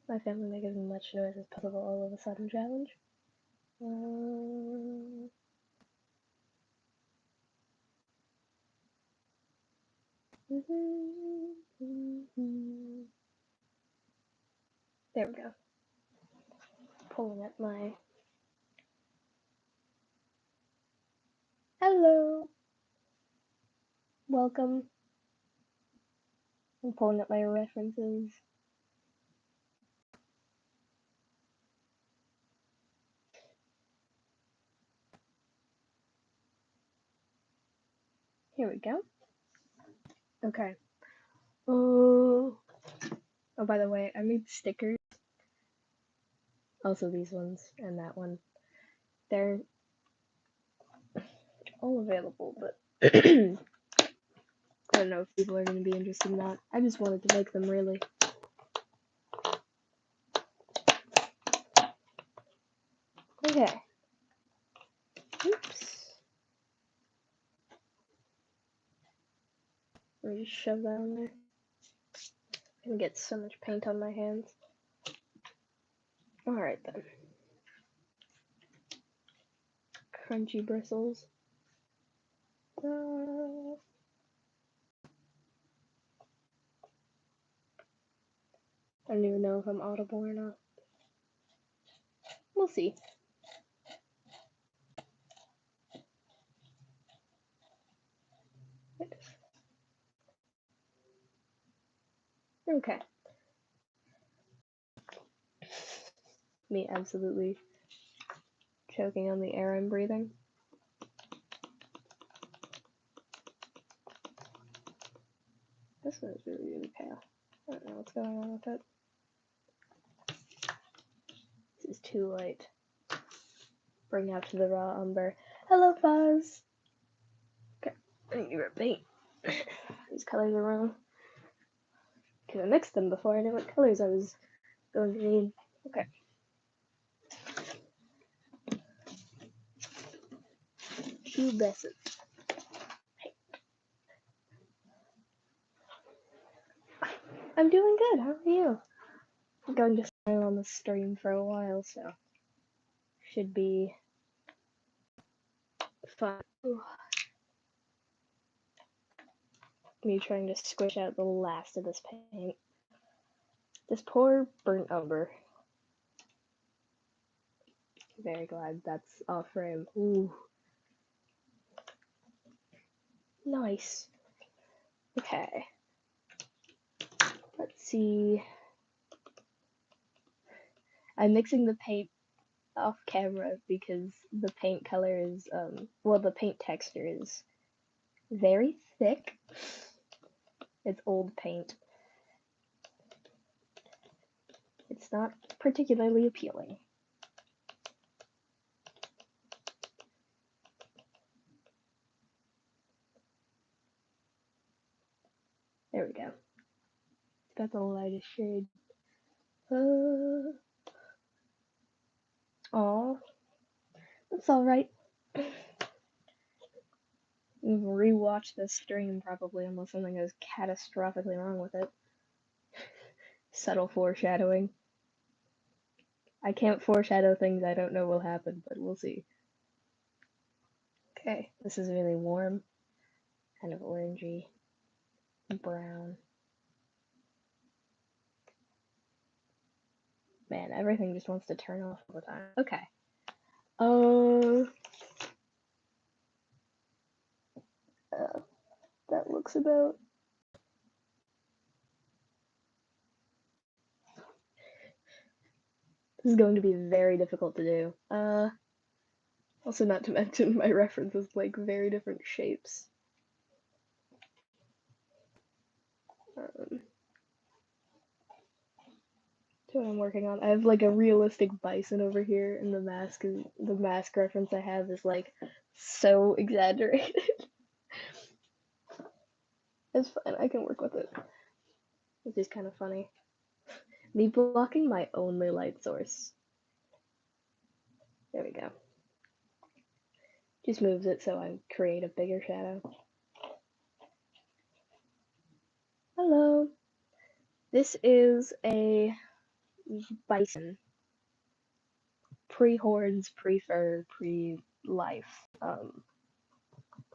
My family make as much noise as possible all of a sudden challenge. There we go. Pulling up my... Hello! Welcome. I'm pulling up my references. Here we go. Okay. Oh, by the way, I made stickers. Also these ones and that one. They're all available, but I don't know if people are going to be interested in that. I just wanted to make them, really. Okay. Oops. Let me just shove that on there. I'm gonna get so much paint on my hands. Alright then. Crunchy bristles. I don't even know if I'm audible or not. We'll see. Okay. Me absolutely choking on the air I'm breathing. This one is really, really pale. I don't know what's going on with it. This is too light. Bring out to the raw umber. Hello, Fuzz! Okay, I need to grab paint. These colors are wrong. Because I mixed them before I knew what colors I was going to need. Okay. Pubescent. I'm doing good, how are you? I'm going to stay on the stream for a while, so should be fun. Me trying to squish out the last of this paint. This poor burnt umber. Very glad that's off frame. Ooh. Nice. Okay. Let's see. I'm mixing the paint off camera because the paint color is, well, the paint texture is very thick. It's old paint. It's not particularly appealing. There we go. It's got the lightest shade. Aw. That's alright. Rewatch this stream probably unless something goes catastrophically wrong with it. Subtle foreshadowing. I can't foreshadow things I don't know will happen, but we'll see. Okay, this is really warm. Kind of orangey. Brown. Man, everything just wants to turn off all the time. Okay. That looks about... This is going to be very difficult to do. Also not to mention my references like very different shapes. That's what I'm working on. I have like a realistic bison over here, and the mask reference I have is like so exaggerated. It's fine, I can work with it. Which is kind of funny. Me blocking my only light source. There we go. Just moves it so I create a bigger shadow. Hello. This is a bison. Pre-horns, pre-fur, pre-life.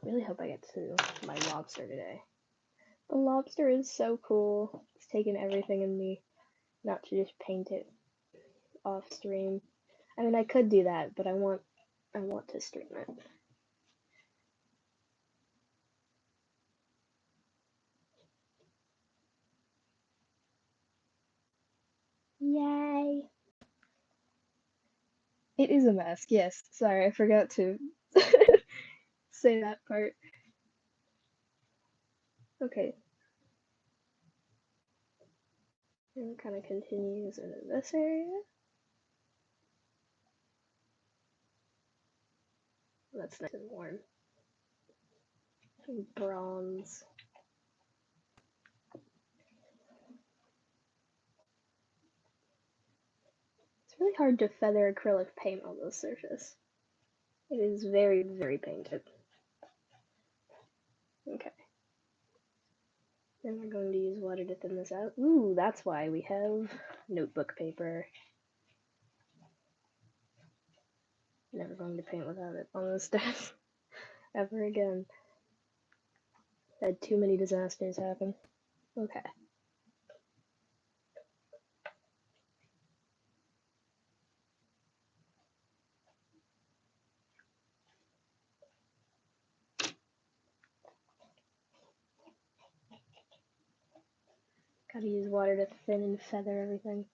Really hope I get to my lobster today. The lobster is so cool. It's taken everything in me not to just paint it off stream. I mean, I could do that, but I want to stream it. Yay! It is a mask, yes. Sorry, I forgot to say that part. Okay. And it kind of continues into this area. That's nice and warm. And bronze. It's really hard to feather acrylic paint on this surface. It is very, very painted. Okay. Then we're going to use water to thin this out. Ooh, that's why we have notebook paper. Never going to paint without it on this desk. Ever again. Had too many disasters happen. Okay. Gotta use water to thin and feather everything.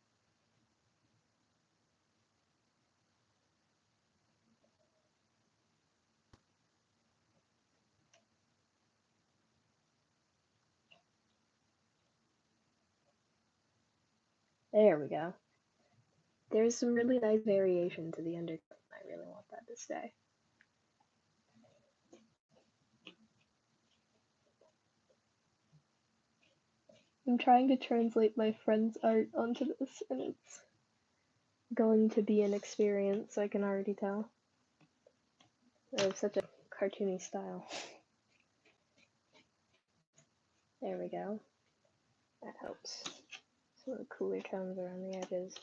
There we go. There's some really nice variation to the undercoat. I really want that to stay. I'm trying to translate my friend's art onto this, and it's going to be an experience, I can already tell. They have such a cartoony style. There we go. That helps. Some of the cooler tones around the edges.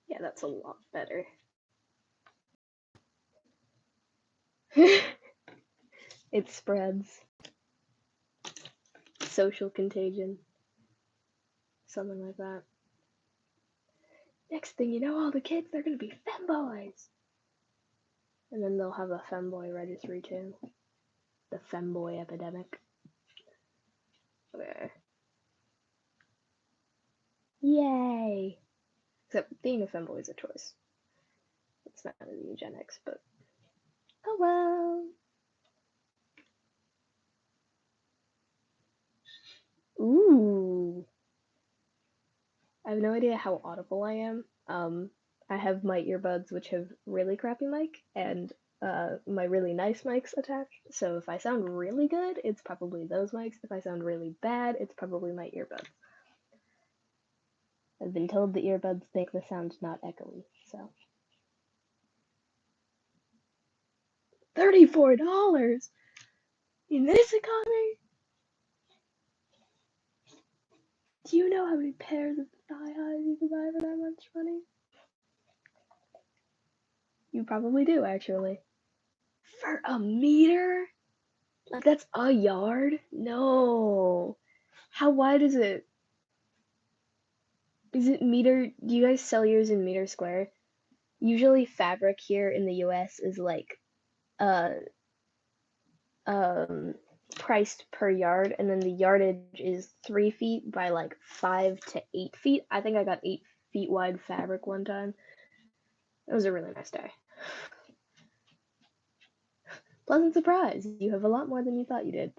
Yeah, that's a lot better. It spreads. Social contagion. Something like that. Next thing you know, all the kids, they're gonna be femboys! And then they'll have a femboy registry too. The femboy epidemic. Okay. Yay! Except being a femboy is a choice. It's not eugenics, but oh well. Ooh. I have no idea how audible I am. I have my earbuds, which have really crappy mic, and my really nice mics attached. So if I sound really good, it's probably those mics. If I sound really bad, it's probably my earbuds. I've been told the earbuds make the sound not echoey, so. $34 in this economy? Do you know how many pairs of thigh highs you can buy for that much money? You probably do, actually. For a meter? Like, that's a yard? No. How wide is it? Is it meter? Do you guys sell yours in meter square? Usually fabric here in the US is like, priced per yard, and then the yardage is 3 feet by like 5 to 8 feet. I think I got 8 feet wide fabric one time. It was a really nice day. Pleasant surprise. You have a lot more than you thought you did.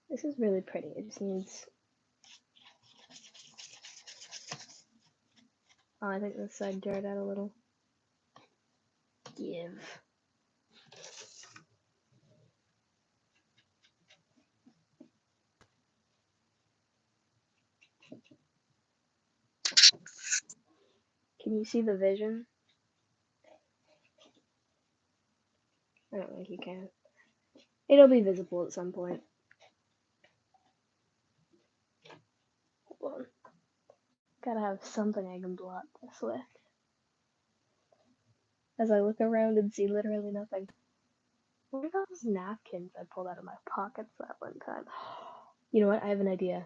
This is really pretty. It just needs... Oh, I think this side jarred out a little. Give. Can you see the vision? I don't think you can. It'll be visible at some point. Hold on. Gotta have something I can block this with. As I look around and see literally nothing. What about those napkins I pulled out of my pockets that one time? You know what? I have an idea.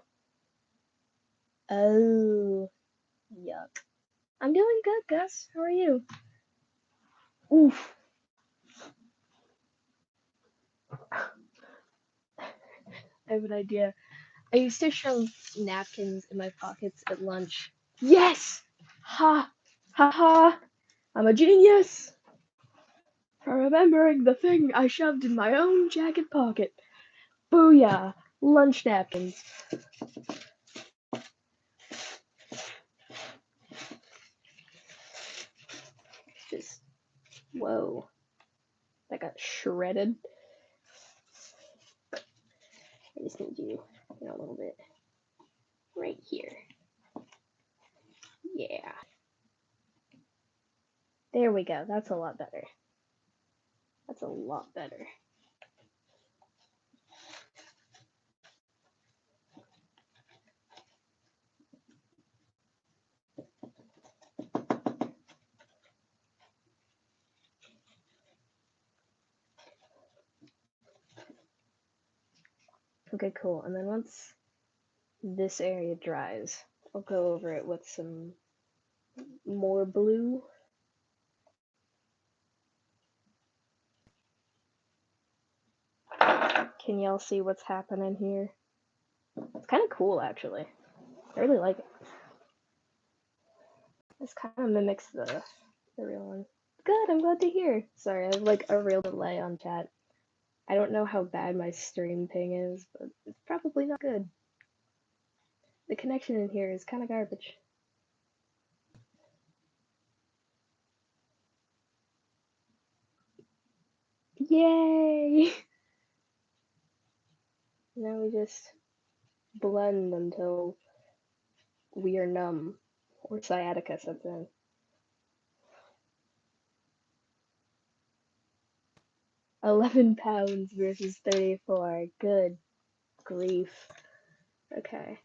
Oh, yuck. I'm doing good, Gus. How are you? Oof. I have an idea. I used to shove napkins in my pockets at lunch. Yes! Ha! Ha ha! I'm a genius! For remembering the thing I shoved in my own jacket pocket. Booyah! Lunch napkins. Just, whoa. That got shredded. I just need you in a little bit. Right here. Yeah. There we go. That's a lot better. That's a lot better. Okay, cool. And then once this area dries, I'll go over it with some more blue. Can y'all see what's happening here? It's kind of cool, actually. I really like it. This kind of mimics the real one. Good, I'm glad to hear. Sorry, I have like a real delay on chat. I don't know how bad my stream ping is, but it's probably not good. The connection in here is kind of garbage. Yay! Now we just blend until we are numb, or sciatica sets in. £11 versus 34. Good grief. Okay.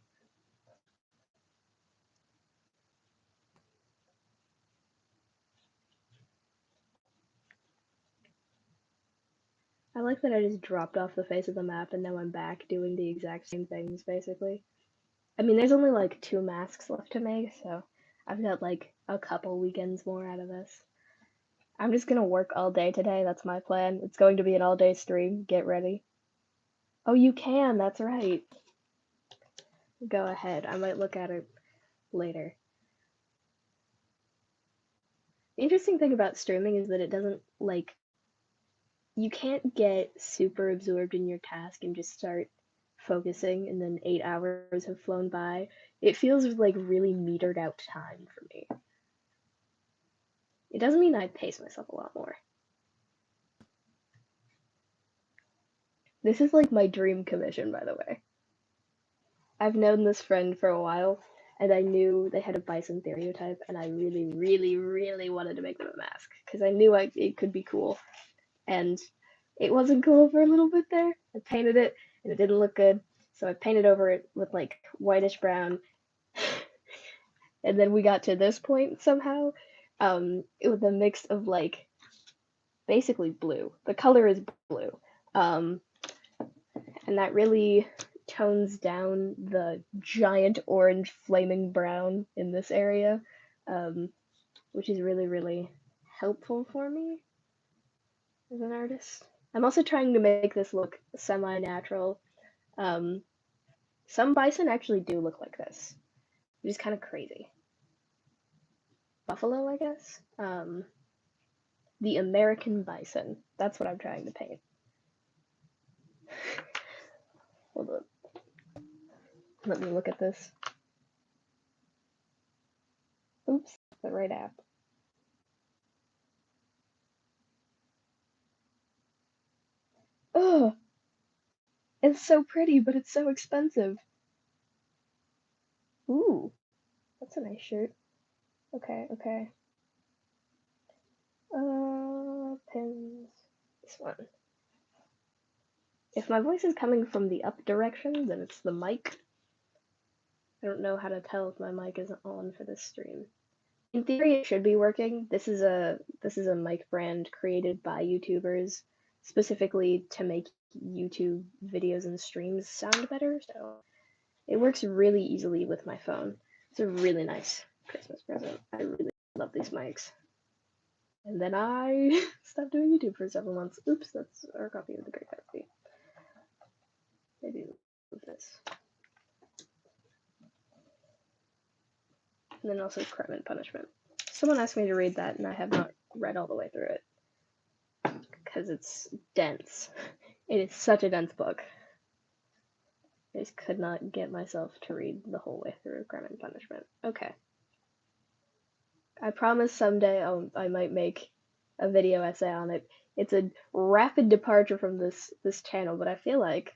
I like that I just dropped off the face of the map and now I'm back doing the exact same things, basically. I mean, there's only like 2 masks left to make, so I've got like a couple weekends more out of this. I'm just gonna work all day today, that's my plan. It's going to be an all-day stream, get ready. Oh, you can, that's right. Go ahead, I might look at it later. The interesting thing about streaming is that it doesn't, like, you can't get super absorbed in your task and just start focusing and then 8 hours have flown by. It feels like really metered out time for me. It doesn't mean I pace myself a lot more. This is like my dream commission, by the way. I've known this friend for a while, and I knew they had a bison theriotype, and I really, really, really wanted to make them a mask, because I knew it could be cool. And it wasn't cool for a little bit there. I painted it, and it didn't look good, so I painted over it with, like, whitish brown. And then we got to this point somehow, with a mix of, like, basically blue. The color is blue. And that really tones down the giant orange flaming brown in this area, which is really, really helpful for me as an artist. I'm also trying to make this look semi-natural. Some bison actually do look like this, which is kind of crazy. Buffalo, I guess? The American bison. That's what I'm trying to paint. Hold on. Let me look at this. Oops, the right app. Ugh! It's so pretty, but it's so expensive. Ooh, that's a nice shirt. Okay. Pins. This one. If my voice is coming from the up direction, then it's the mic. I don't know how to tell if my mic isn't on for this stream. In theory, it should be working. This is a mic brand created by YouTubers specifically to make YouTube videos and streams sound better. So it works really easily with my phone. It's a really nice Christmas present. I really love these mics. And then I stopped doing YouTube for several months. Oops, that's our copy of the Great Gatsby. Maybe move this. And then also Crime and Punishment. Someone asked me to read that, and I have not read all the way through it. Because it's dense. It is such a dense book. I just could not get myself to read the whole way through Crime and Punishment. Okay. I promise someday I might make a video essay on it. It's a rapid departure from this channel, but I feel like,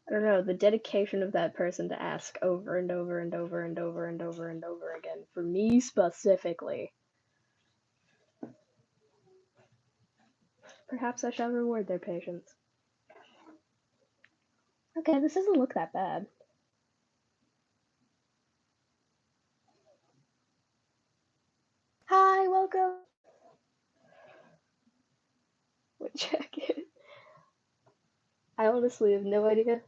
I don't know, the dedication of that person to ask over and over and over and over and over and over again, for me specifically. Perhaps I shall reward their patience. Okay, this doesn't look that bad. Hi, welcome! What jacket? I honestly have no idea.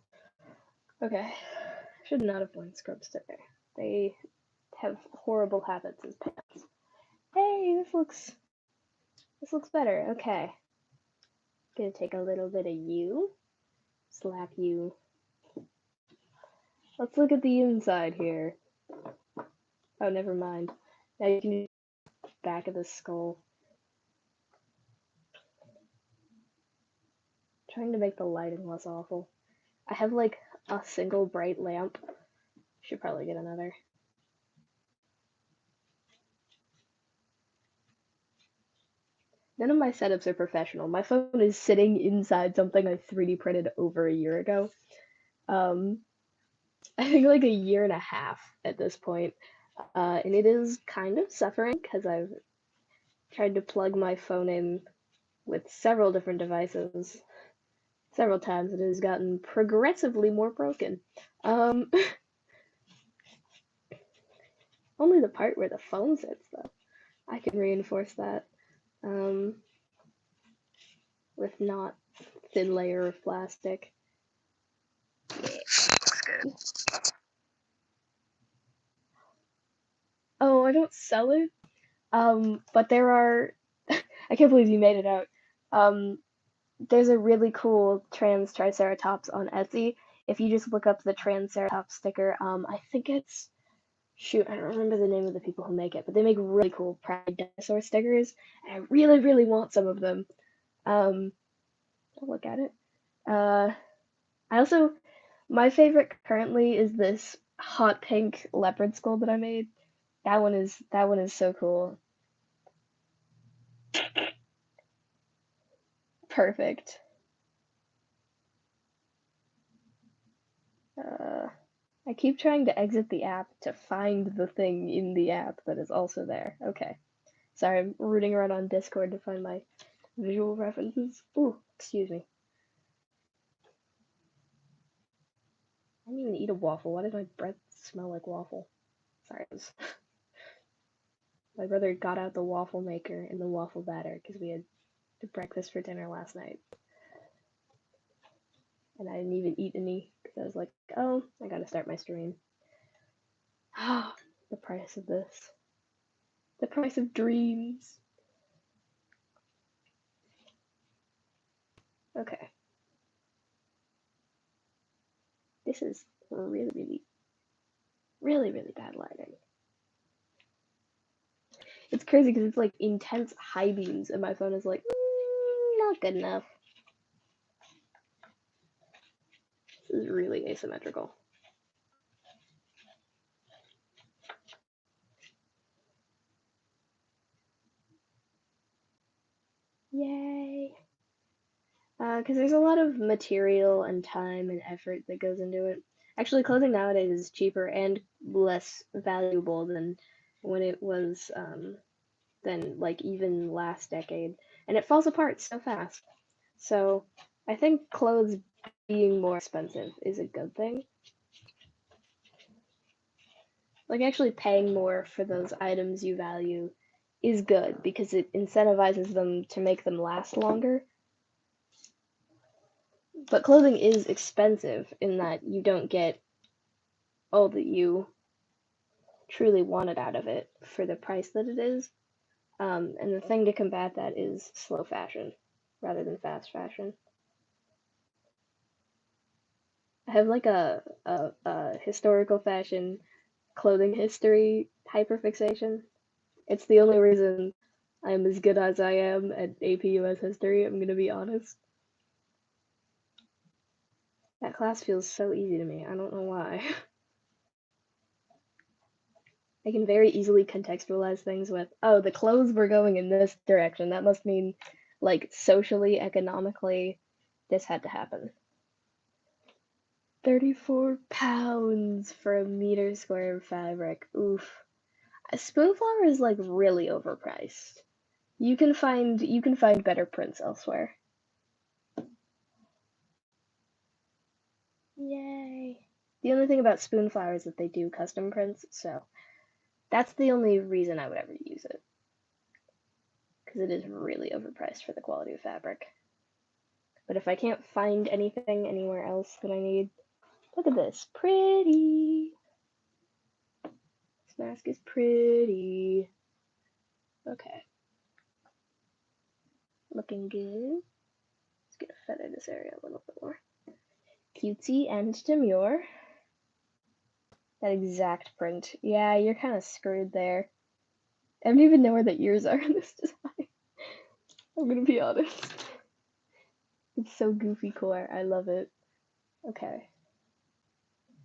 Okay. Should not have worn scrubs today. They have horrible habits as pants. Hey, this looks better. Okay. Gonna take a little bit of you. Slap you. Let's look at the inside here. Oh, never mind. Now you can do the back of the skull. Trying to make the lighting less awful. I have like a single bright lamp. Should probably get another. None of my setups are professional. My phone is sitting inside something I 3D printed over a year ago. I think like a year and a half at this point. And it is kind of suffering because I've tried to plug my phone in with several different devices several times. It has gotten progressively more broken. Only the part where the phone sits, though. I can reinforce that with not thin layer of plastic. Yeah, looks good. Oh, I don't sell it. But there are. I can't believe you made it out. There's a really cool trans triceratops on Etsy. If you just look up the triceratops sticker, I think it's, shoot, I don't remember the name of the people who make it, but they make really cool pride dinosaur stickers, and I really, really want some of them. I'll look at it. I also, my favorite currently is this hot pink leopard skull that I made. That one is so cool. Perfect. I keep trying to exit the app to find the thing in the app that is also there. Okay. Sorry, I'm rooting around on Discord to find my visual references. Ooh, excuse me. I didn't even eat a waffle. Why did my breath smell like waffle? Sorry. My brother got out the waffle maker and the waffle batter because we had breakfast for dinner last night. And I didn't even eat any because I was like, oh, I gotta start my stream. Ah, the price of this. The price of dreams. Okay. This is really, really, really bad lighting. It's crazy because it's like intense high beams, and my phone is like, not good enough. This is really asymmetrical. Yay! Because there's a lot of material and time and effort that goes into it. Actually, clothing nowadays is cheaper and less valuable than when it was than like even last decade, and it falls apart so fast. So I think clothes being more expensive is a good thing. Like actually paying more for those items you value is good because it incentivizes them to make them last longer. But clothing is expensive in that you don't get all that you truly wanted out of it for the price that it is. And the thing to combat that is slow fashion rather than fast fashion. I have like a historical fashion clothing history hyperfixation. It's the only reason I'm as good as I am at APUS history, I'm gonna be honest. That class feels so easy to me. I don't know why. I can very easily contextualize things with, oh, the clothes were going in this direction. That must mean, like, socially, economically, this had to happen. 34 pounds for a meter square of fabric. Oof. A spoonflower is like really overpriced. You can find better prints elsewhere. Yay. The only thing about spoonflower is that they do custom prints, so that's the only reason I would ever use it. Because it is really overpriced for the quality of fabric. But if I can't find anything anywhere else that I need, look at this. Pretty. This mask is pretty. Okay. Looking good. Let's get to feather this area a little bit more. Cutesy and demure. That exact print. Yeah, you're kind of screwed there. I don't even know where the ears are in this design. I'm gonna be honest. It's so goofy core. I love it. Okay.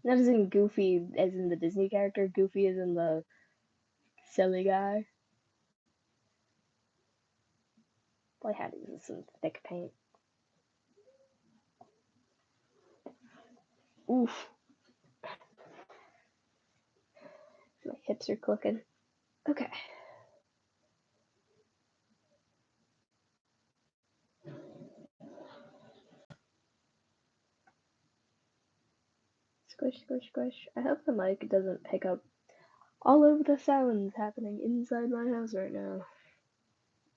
Not as in goofy as in the Disney character, goofy as in the silly guy. Boy, how to use some thick paint. Oof. My hips are clicking. Okay. Squish, squish, squish. I hope the mic doesn't pick up all of the sounds happening inside my house right now.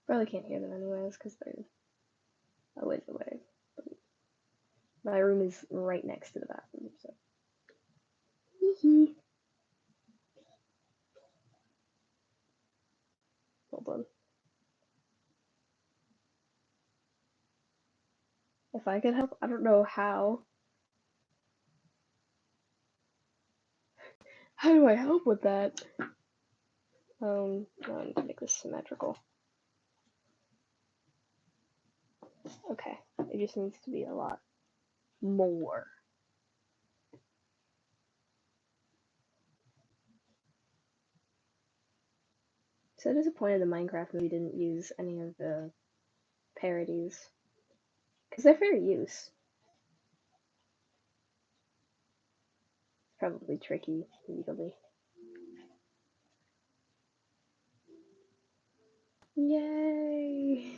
Probably can't hear them anyways because they're a ways away. But my room is right next to the bathroom, so. Hee. Hold on. If I could help, I don't know how. How do I help with that? No, I need to make this symmetrical. Okay, it just needs to be a lot more. So disappointed the Minecraft movie didn't use any of the parodies. Because they're fair use. Probably tricky legally. Yay!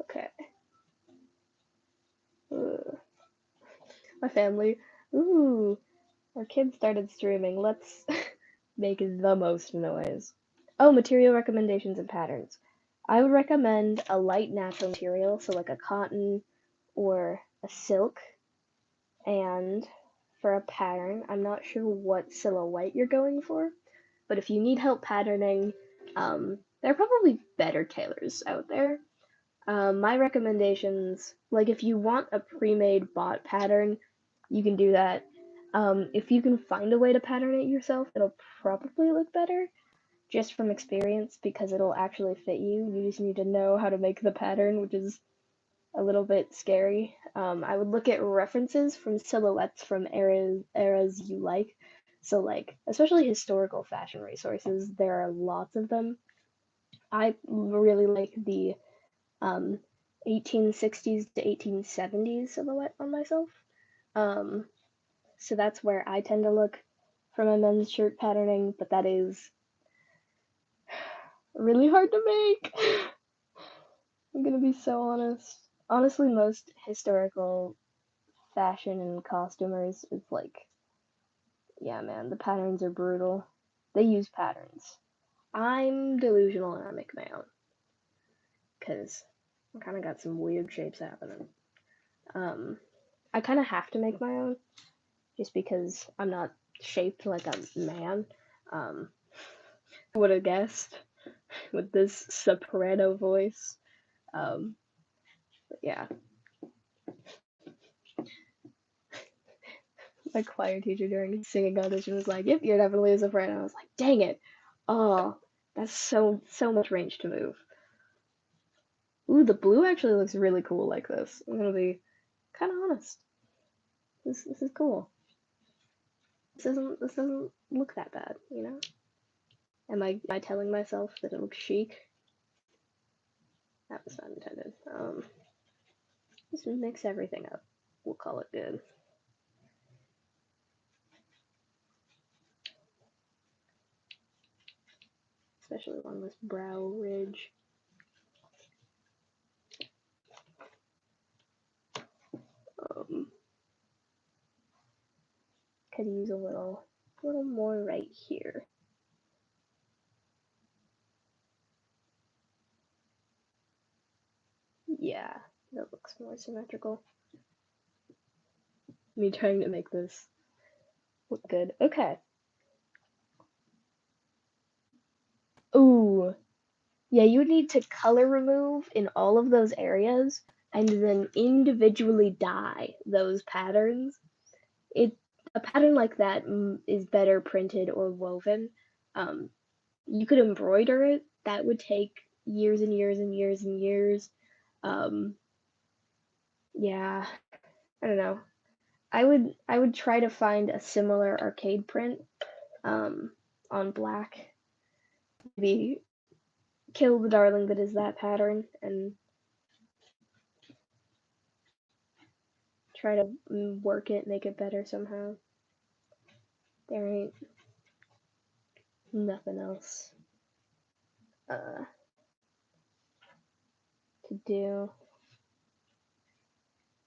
Okay. Ugh. My family. Ooh, our kids started streaming. Let's make the most noise. Oh, material recommendations and patterns. I would recommend a light natural material, so like a cotton or a silk. And for a pattern, I'm not sure what silhouette you're going for, but if you need help patterning, there are probably better tailors out there. My recommendations, like if you want a pre-made bot pattern, you can do that. If you can find a way to pattern it yourself, it'll probably look better, just from experience, because it'll actually fit you. You just need to know how to make the pattern, which is a little bit scary. I would look at references from silhouettes from eras you like. So like, especially historical fashion resources, there are lots of them. I really like the 1860s to 1870s silhouette on myself. Um, so that's where I tend to look for my men's shirt patterning, but that is really hard to make. I'm gonna be so honest. Honestly, most historical fashion and costumers, it's like, yeah, man, the patterns are brutal. They use patterns. I'm delusional and I make my own. Because I kind of got some weird shapes happening. I kind of have to make my own, just because I'm not shaped like a man. Would have guessed with this soprano voice. But yeah. My choir teacher during singing audition was like, "Yep, you're definitely a soprano." I was like, "Dang it! Oh, that's so much range to move." Ooh, the blue actually looks really cool like this. I'm gonna be kind of honest. This is cool. This doesn't look that bad, you know? Am I telling myself that it looks chic? That was not intended. Just mix everything up. We'll call it good. Especially along this brow ridge. Could use a little more right here. Yeah, that looks more symmetrical. Me trying to make this look good. Okay. Ooh. Yeah, you would need to color remove in all of those areas and then individually dye those patterns. A pattern like that is better printed or woven. You could embroider it. That would take years and years and years and years. Yeah, I don't know. I would try to find a similar arcade print on black. Maybe kill the darling that is that pattern and try to work it, make it better somehow. There ain't nothing else to do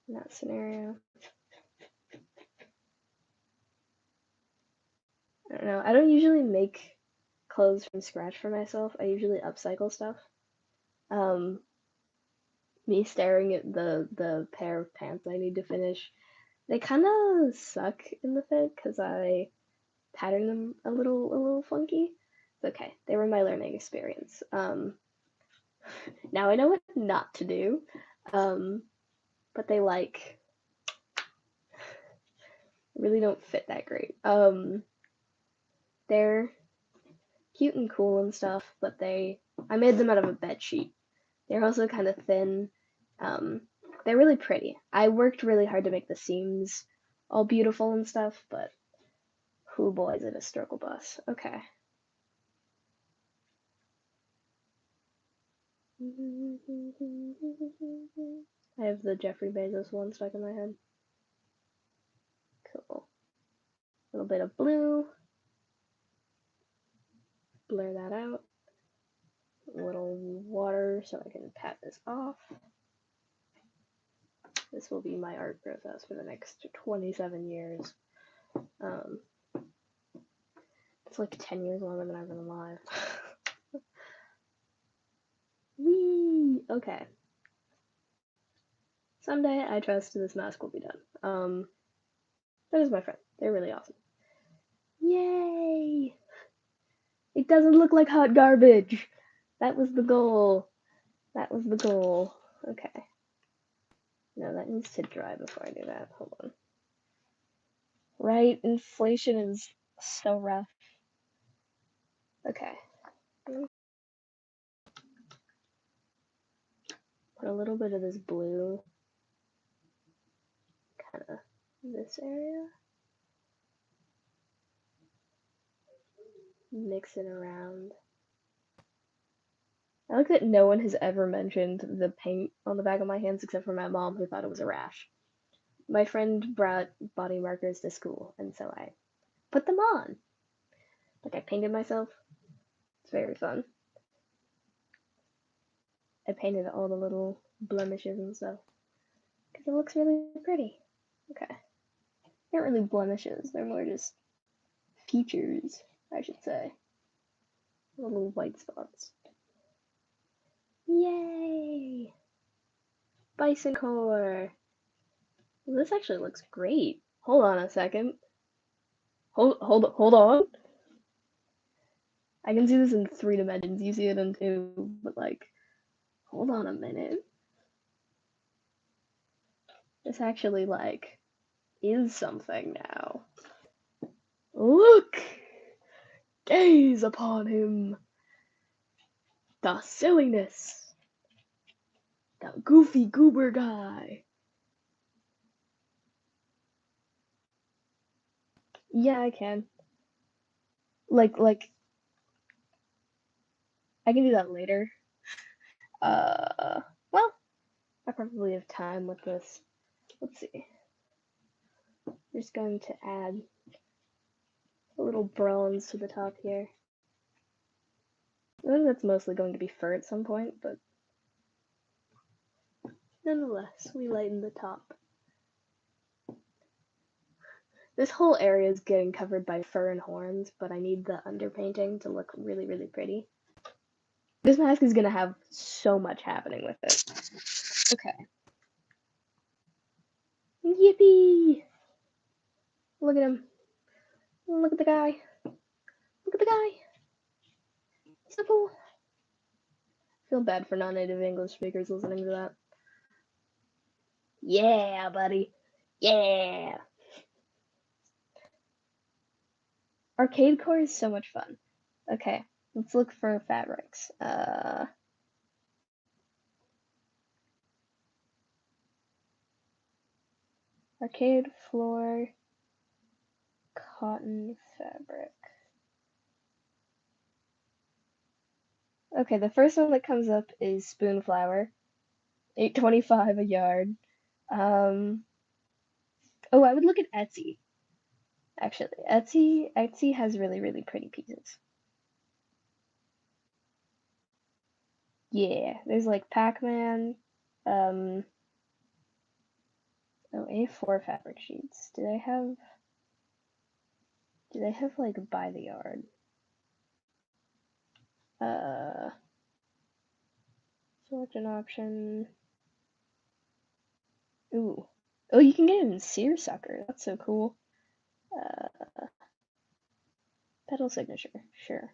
in that scenario. I don't know. I don't usually make clothes from scratch for myself. I usually upcycle stuff. Me staring at the pair of pants I need to finish, they kind of suck in the fit because I patterned them a little funky. It's okay. They were my learning experience. Now I know what not to do. But they really don't fit that great. They're cute and cool and stuff, but I made them out of a bed sheet. They're also kind of thin. They're really pretty. I worked really hard to make the seams all beautiful and stuff, but who boy is it a struggle bus. Okay. I have the Jeffrey Bezos one stuck in my head. Cool. A little bit of blue. Blur that out. A little water so I can pat this off. This will be my art process for the next 27 years. It's like 10 years longer than I've been alive. Whee! Okay. Someday I trust this mask will be done. That is my friend. They're really awesome. Yay! It doesn't look like hot garbage. That was the goal. That was the goal. Okay. No, that needs to dry before I do that. Hold on. Right? Inflation is so rough. Okay. Put a little bit of this blue kind of this area. Mix it around. I like that no one has ever mentioned the paint on the back of my hands except for my mom, who thought it was a rash. My friend brought body markers to school, and so I put them on. Like I painted myself. It's very fun. I painted all the little blemishes and stuff because it looks really pretty. Okay. They're not really blemishes, they're more just features, I should say. Little white spots. Yay! Bison core! Well, this actually looks great. Hold on a second. Hold on. I can see this in 3 dimensions. You see it in 2, but like, hold on a minute. This actually like is something now. Look! Gaze upon him. The silliness. The goofy goober guy. Yeah, I can. Like, I can do that later. Well, I probably have time with this. Let's see. Just going to add a little bronze to the top here. I think that's mostly going to be fur at some point, but nonetheless, we lighten the top. This whole area is getting covered by fur and horns, but I need the underpainting to look really, really pretty. This mask is gonna have so much happening with it. Okay. Yippee! Look at him. Look at the guy. Look at the guy. He's so cool. I feel bad for non-native English speakers listening to that. Yeah, buddy. Yeah. Arcade core is so much fun. Okay, let's look for fabrics. Arcade floor cotton fabric. Okay, the first one that comes up is Spoonflower, $8.25 a yard. Oh, I would look at Etsy. Actually, Etsy has really, really pretty pieces. Yeah, there's like Pac-Man. Oh, A4 fabric sheets. Do they have like by the yard? Select an option. Ooh. Oh, you can get it in seersucker. That's so cool. Petal signature. Sure.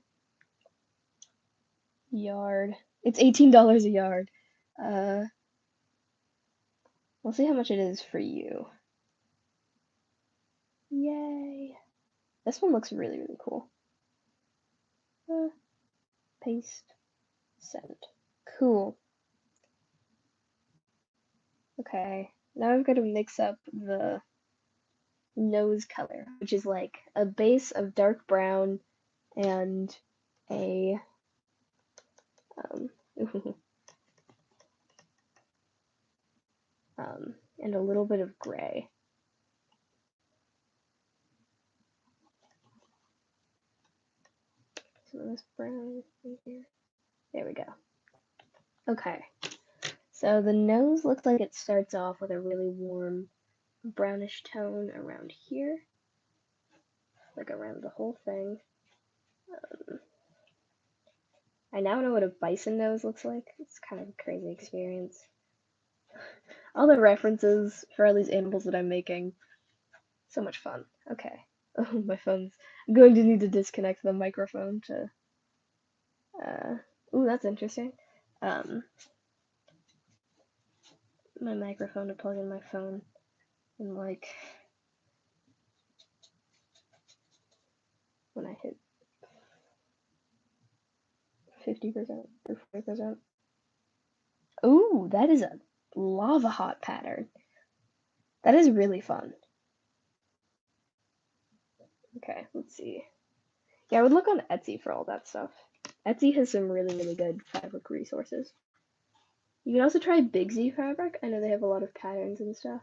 Yard. It's $18 a yard. We'll see how much it is for you. Yay. This one looks really, really cool. Paste. Send. Cool. Okay. Now I've got to mix up the nose color, which is like a base of dark brown and a and a little bit of gray. Some of this brown in here. There we go. Okay. So the nose looks like it starts off with a really warm brownish tone around here, like around the whole thing. I now know what a bison nose looks like. It's kind of a crazy experience. All the references for all these animals that I'm making. So much fun. Okay. Oh, my phone's... I'm going to need to disconnect the microphone to... Ooh, that's interesting. My microphone to plug in my phone. And, like... when I hit 50% or 40%. Ooh, that is a lava hot pattern. That is really fun. Okay, let's see. Yeah, I would look on Etsy for all that stuff. Etsy has some really, really good fabric resources. You can also try Big Z fabric. I know they have a lot of patterns and stuff.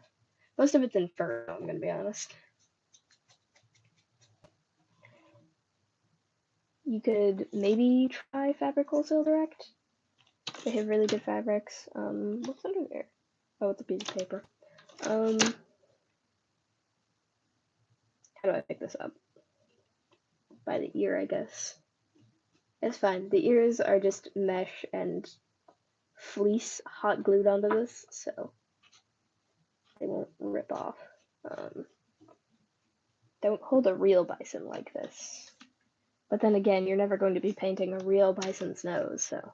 Most of it's in fur, I'm gonna be honest. you could maybe try Fabric Wholesale Direct. They have really good fabrics. What's under there? Oh, it's a piece of paper. How do I pick this up? By the ear, I guess. It's fine. The ears are just mesh and fleece hot glued onto this, so they won't rip off. Don't hold a real bison like this. But then again, you're never going to be painting a real bison's nose, so.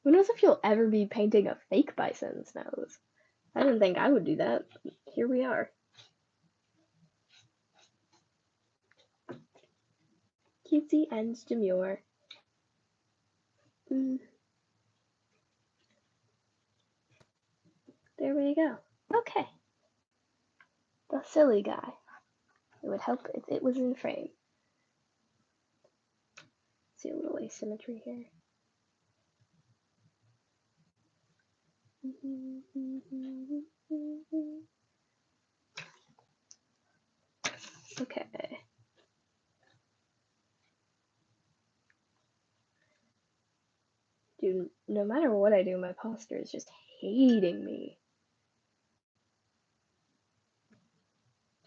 Who knows if you'll ever be painting a fake bison's nose? I didn't think I would do that. Here we are. Cutesy and demure. There we go. Okay. The silly guy. It would help if it was in frame. See a little asymmetry here. Okay. Dude, no matter what I do, my posture is just hating me.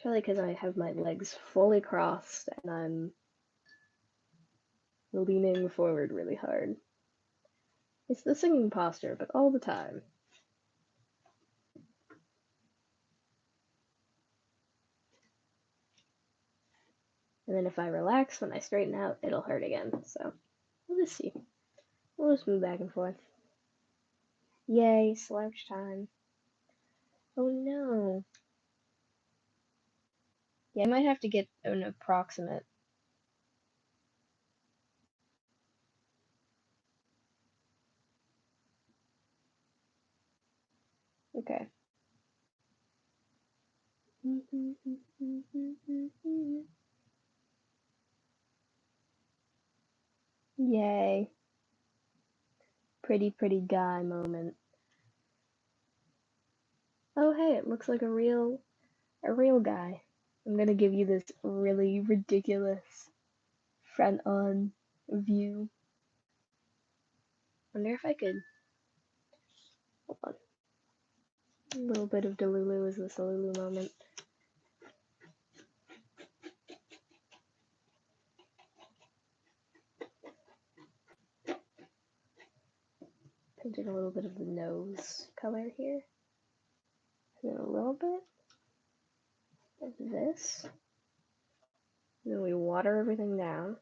Probably because I have my legs fully crossed and I'm leaning forward really hard. It's the singing posture, but all the time. And then if I relax, when I straighten out, it'll hurt again. So, we'll just see. We'll just move back and forth. Yay, slouch time. Oh no. Yeah, I might have to get an approximate. Okay. Yay. Pretty guy moment. Oh hey, it looks like a real guy. I'm gonna give you this really ridiculous front-on view. Wonder if I could. Hold on. A little bit of Delulu is this Delulu moment. Painting a little bit of the nose color here. And then a little bit of this. And then we water everything down.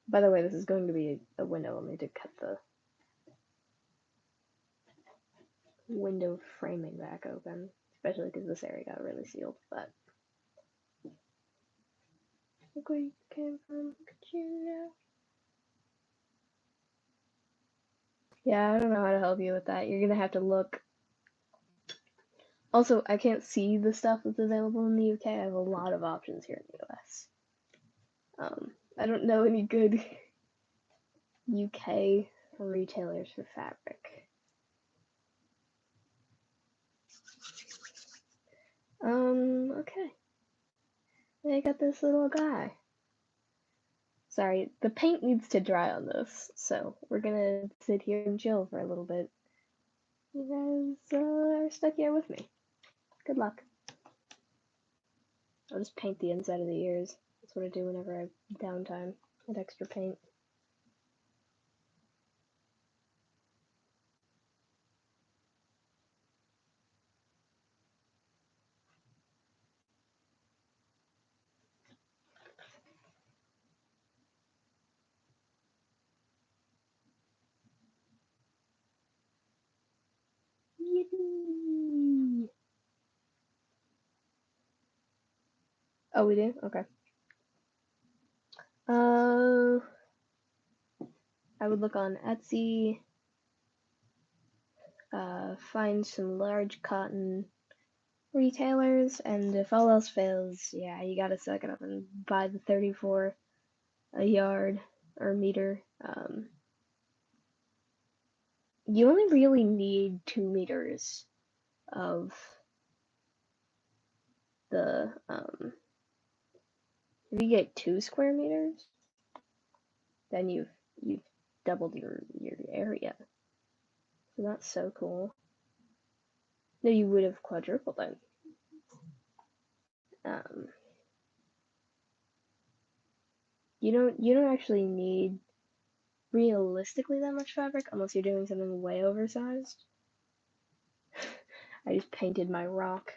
By the way, this is going to be a window. I'll need to cut the window framing back open, especially because this area got really sealed, but look where you came from, look at you now. Yeah, I don't know how to help you with that. You're gonna have to look. Also, I can't see the stuff that's available in the UK. I have a lot of options here in the US. I don't know any good UK retailers for fabric. Okay. I got this little guy. Sorry, the paint needs to dry on this, so we're gonna sit here and chill for a little bit. You guys are stuck here with me. Good luck. I'll just paint the inside of the ears. That's what I do whenever I have downtime and extra paint. Yippee! Oh, we do? Okay. I would look on Etsy, find some large cotton retailers, and if all else fails, yeah, you gotta suck it up and buy the 34 a yard or meter. You only really need 2 meters of the if you get 2 square meters, then you've doubled your area. So that's so cool. No, you would have quadrupled it. You don't actually need realistically that much fabric unless you're doing something way oversized. I just painted my rock.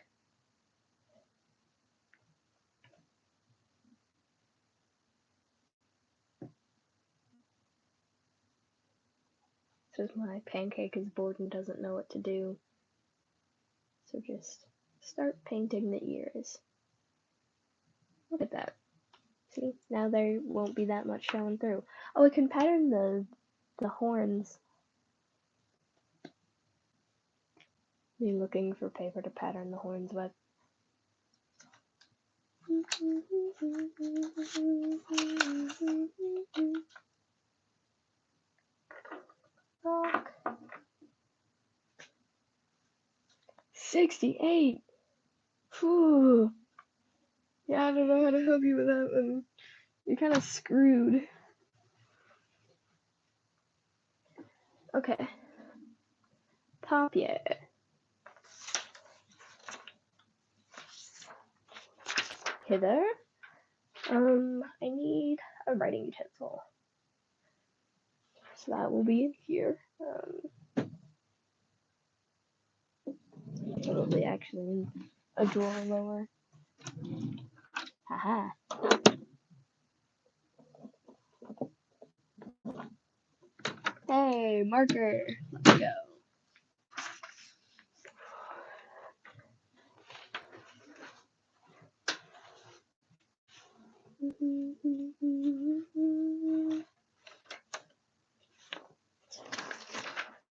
Says my pancake is bored and doesn't know what to do. So just start painting the ears. Look at that. See, now there won't be that much showing through. Oh, I can pattern the horns. Be looking for paper to pattern the horns with. Rock. 68. Whew. Yeah, I don't know how to help you with that one. You're kind of screwed. Okay. Papier. Hither. I need a writing utensil. So that will be in here. Probably actually in a drawer lower. Haha. Hey, marker. Let's go.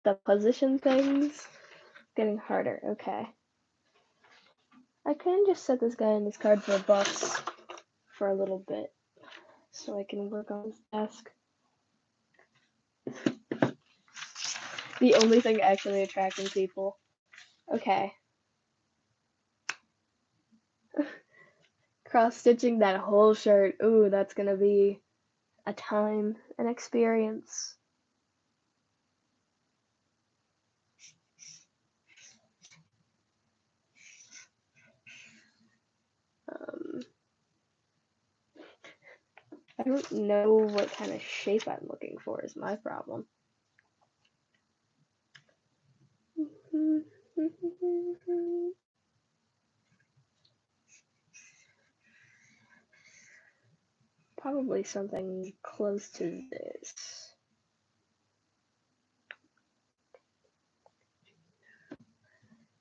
The position things getting harder. Okay. I can just set this guy in this cardboard box for a little bit so I can work on his desk. The only thing actually attracting people. Okay. Cross-stitching that whole shirt. Ooh, that's gonna be a time, an experience. I don't know what kind of shape I'm looking for is my problem. Probably something close to this.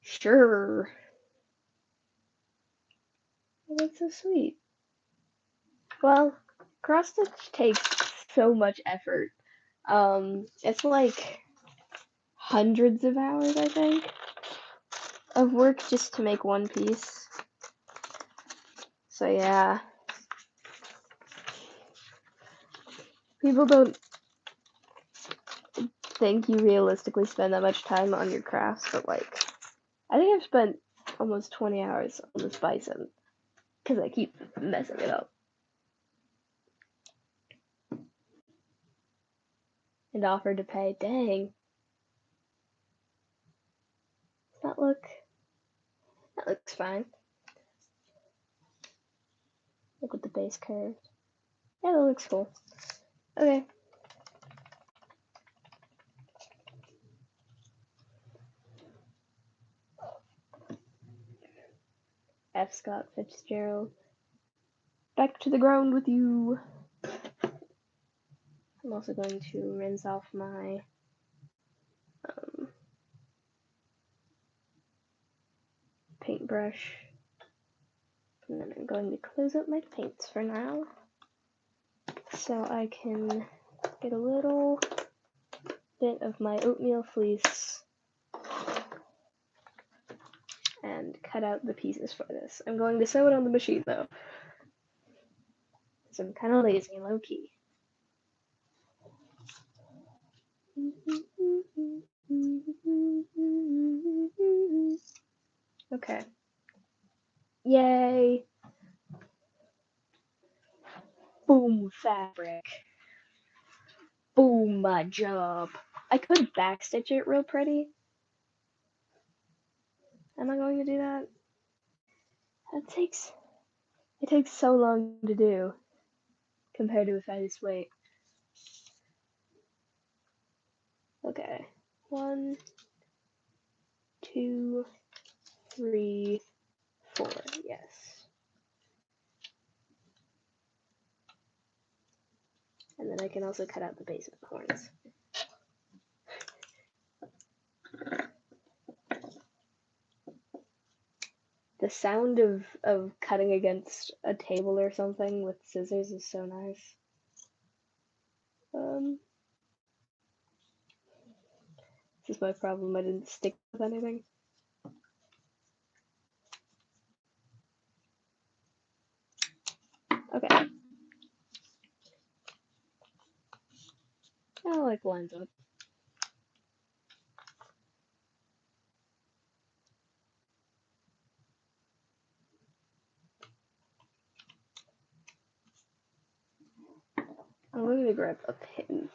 Sure. Oh, that's so sweet. Well, cross stitch takes so much effort. It's like hundreds of hours, I think, of work just to make one piece. So yeah. People don't think you realistically spend that much time on your crafts, but like, I think I've spent almost 20 hours on this bison because I keep messing it up. And offered to pay. Dang. Does that look? That looks fine. Look with the base curved. Yeah, that looks cool. Okay. F. Scott Fitzgerald. Back to the ground with you. I'm also going to rinse off my paintbrush. And then I'm going to close up my paints for now. So I can get a little bit of my oatmeal fleece and cut out the pieces for this. I'm going to sew it on the machine though. So I'm kind of lazy, low key. Okay. Yay! Boom, fabric. Boom, my job. I could backstitch it real pretty. Am I going to do that? It takes so long to do compared to if I just wait. Okay. 1, 2, 3, 4. Yes. And then I can also cut out the base of the horns. The sound of cutting against a table or something with scissors is so nice. This is my problem, I didn't stick with anything. Okay. I like lines up. I'm going to grab a pin.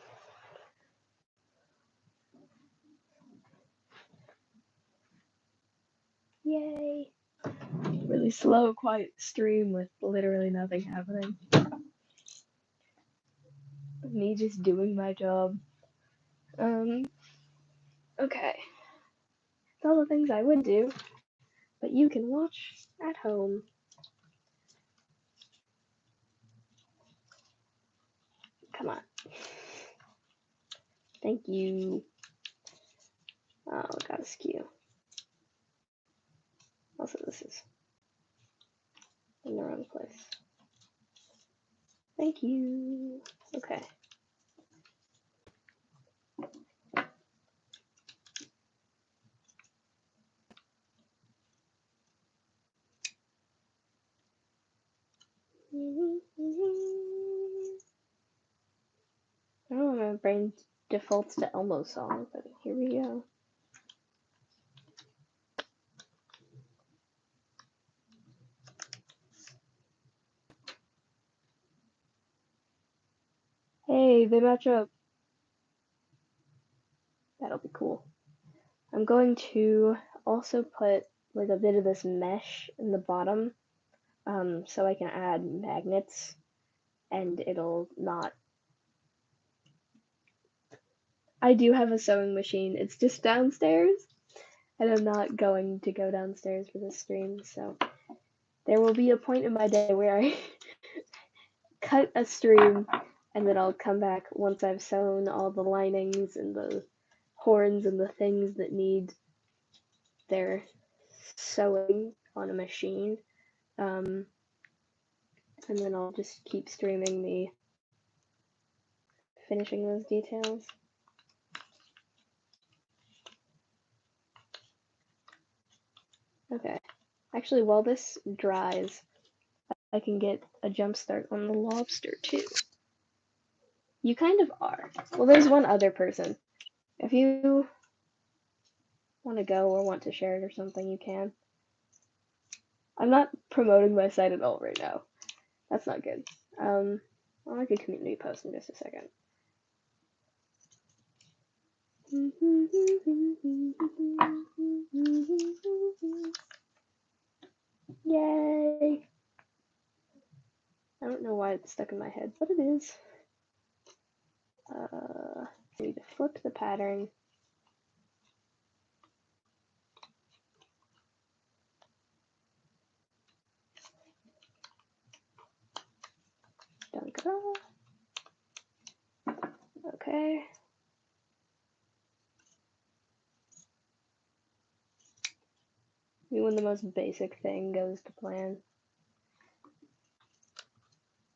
Yay! Really slow, quiet stream with literally nothing happening. Me just doing my job. Okay. It's all the things I would do, but you can watch at home. Come on. Thank you. Oh, got a skew. Also, this is in the wrong place. Thank you. Okay. I don't know, my brain defaults to Elmo song, but here we go. Hey, they match up. That'll be cool. I'm going to also put like a bit of this mesh in the bottom, so I can add magnets, and it'll not. I do have a sewing machine. It's just downstairs, and I'm not going to go downstairs for this stream, so there will be a point in my day where I cut a stream, and then I'll come back once I've sewn all the linings and the horns and the things that need their sewing on a machine. And then I'll just keep streaming me finishing those details. Okay. Actually, while this dries, I can get a jump start on the lobster too. You kind of are. Well, there's one other person. If you want to go or want to share it or something, you can. I'm not promoting my site at all right now. That's not good. I'll make a community post in just a second. Yay! I don't know why it's stuck in my head, but it is. I need to flip the pattern. Okay. Maybe when the most basic thing goes to plan.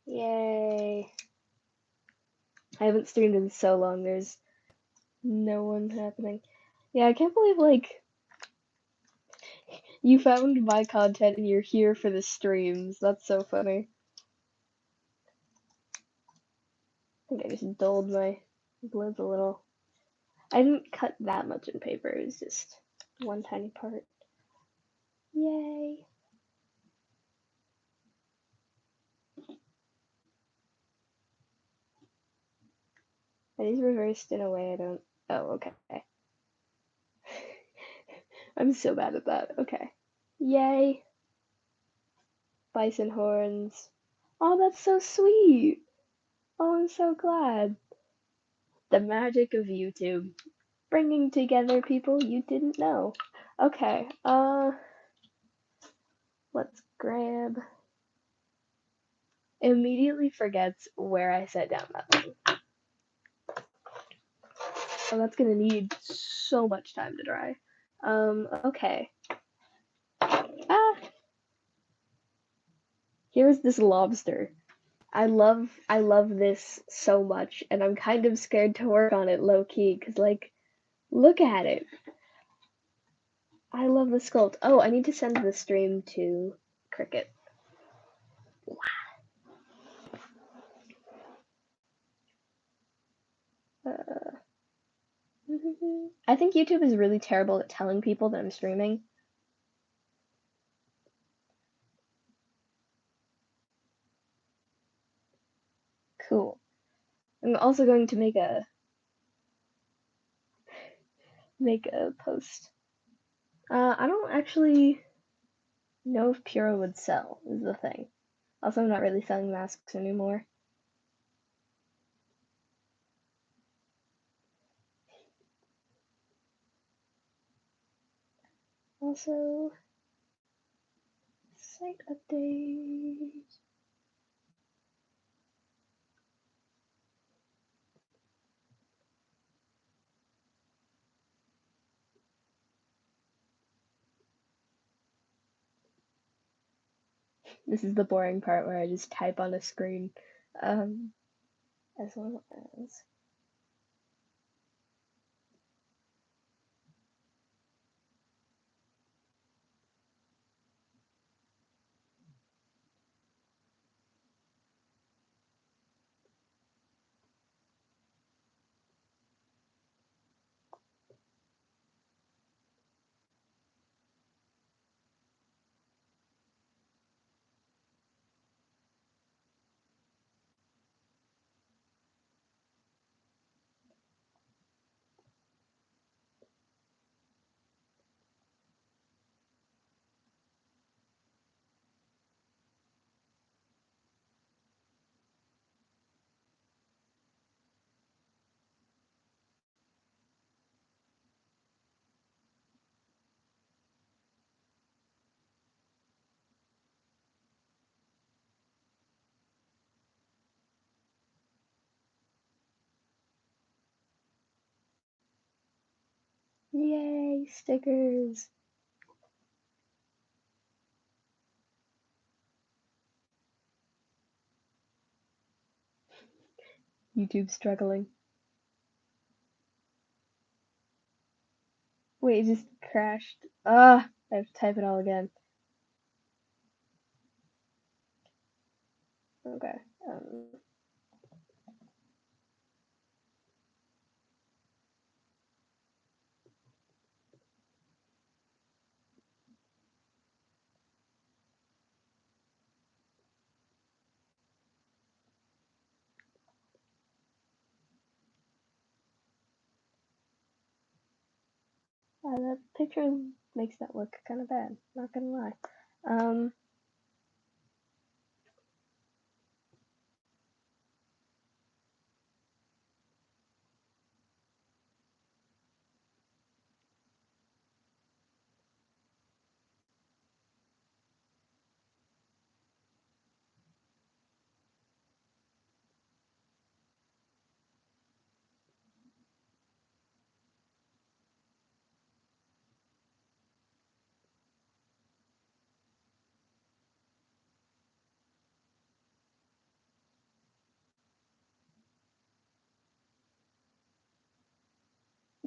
Yay! I haven't streamed in so long, there's no one happening. Yeah, I can't believe, like, you found my content and you're here for the streams. That's so funny. I think I just dulled my blends a little. I didn't cut that much in paper, it was just one tiny part. Yay! And he's reversed in a way I don't. Oh, okay. I'm so bad at that. Okay. Yay. Bison horns. Oh, that's so sweet. Oh, I'm so glad. The magic of YouTube. Bringing together people you didn't know. Okay, let's grab. Immediately forgets where I set down that thing. Oh, that's gonna need so much time to dry. Okay. Ah! Here's this lobster. I love this so much, and I'm kind of scared to work on it low-key, cause like, look at it. I love the sculpt. Oh, I need to send the stream to Cricket. I think YouTube is really terrible at telling people that I'm streaming. Cool. I'm also going to make a post. I don't actually know if Pura would sell, is the thing. Also, I'm not really selling masks anymore. Also, site update. This is the boring part where I just type on a screen. As well as. Yay, stickers! YouTube struggling. Wait, it just crashed. Ah, I have to type it all again. Okay. That picture makes that look kind of bad. Not gonna lie.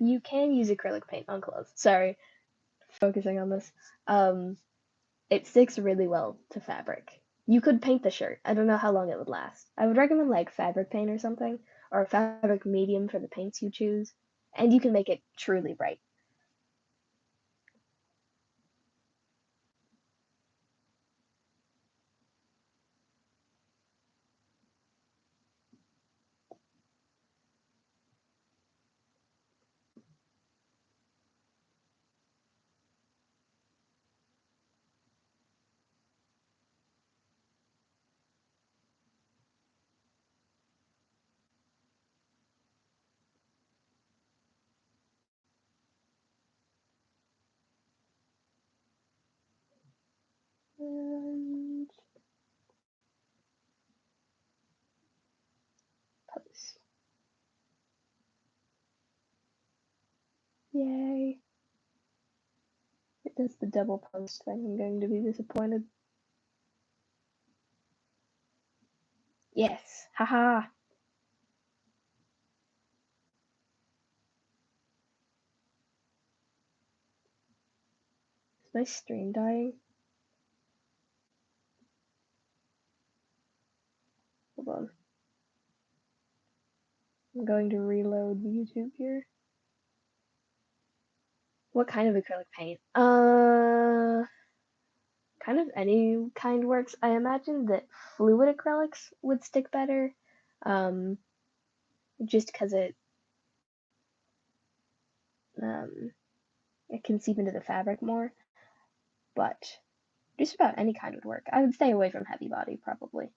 You can use acrylic paint on clothes. Sorry, focusing on this. It sticks really well to fabric. You could paint the shirt. I don't know how long it would last. I would recommend like fabric paint or something, or a fabric medium for the paints you choose, and you can make it truly bright. Yay. If it does the double post thing, I'm going to be disappointed. Yes, haha. Is my stream dying? Hold on. I'm going to reload YouTube here. What kind of acrylic paint? Kind of any kind works. I imagine that fluid acrylics would stick better. Just because it can seep into the fabric more. But just about any kind would work. I would stay away from heavy body, probably.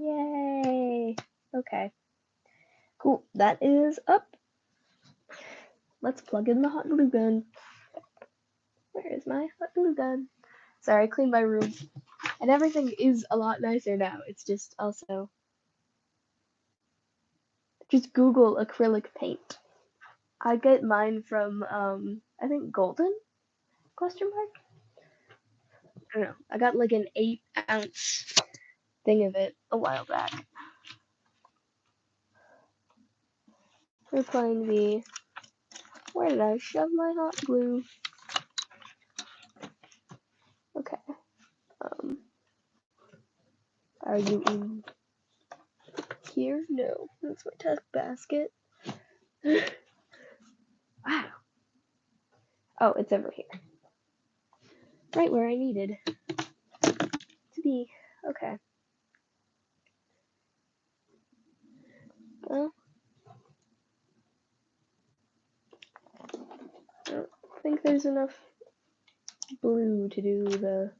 Yay! Okay. Cool. That is up. Let's plug in the hot glue gun. Where is my hot glue gun? Sorry, I cleaned my room. And everything is a lot nicer now. It's just also... Just Google acrylic paint. I get mine from, I think Golden? Question mark? I don't know. I got like an 8-ounce thing of it a while back. We're playing the... Where did I shove my hot glue? Okay. Are you in here? No. That's my test basket. Wow. Oh, it's over here. Right where I needed to be. Okay. Well, I don't think there's enough blue to do the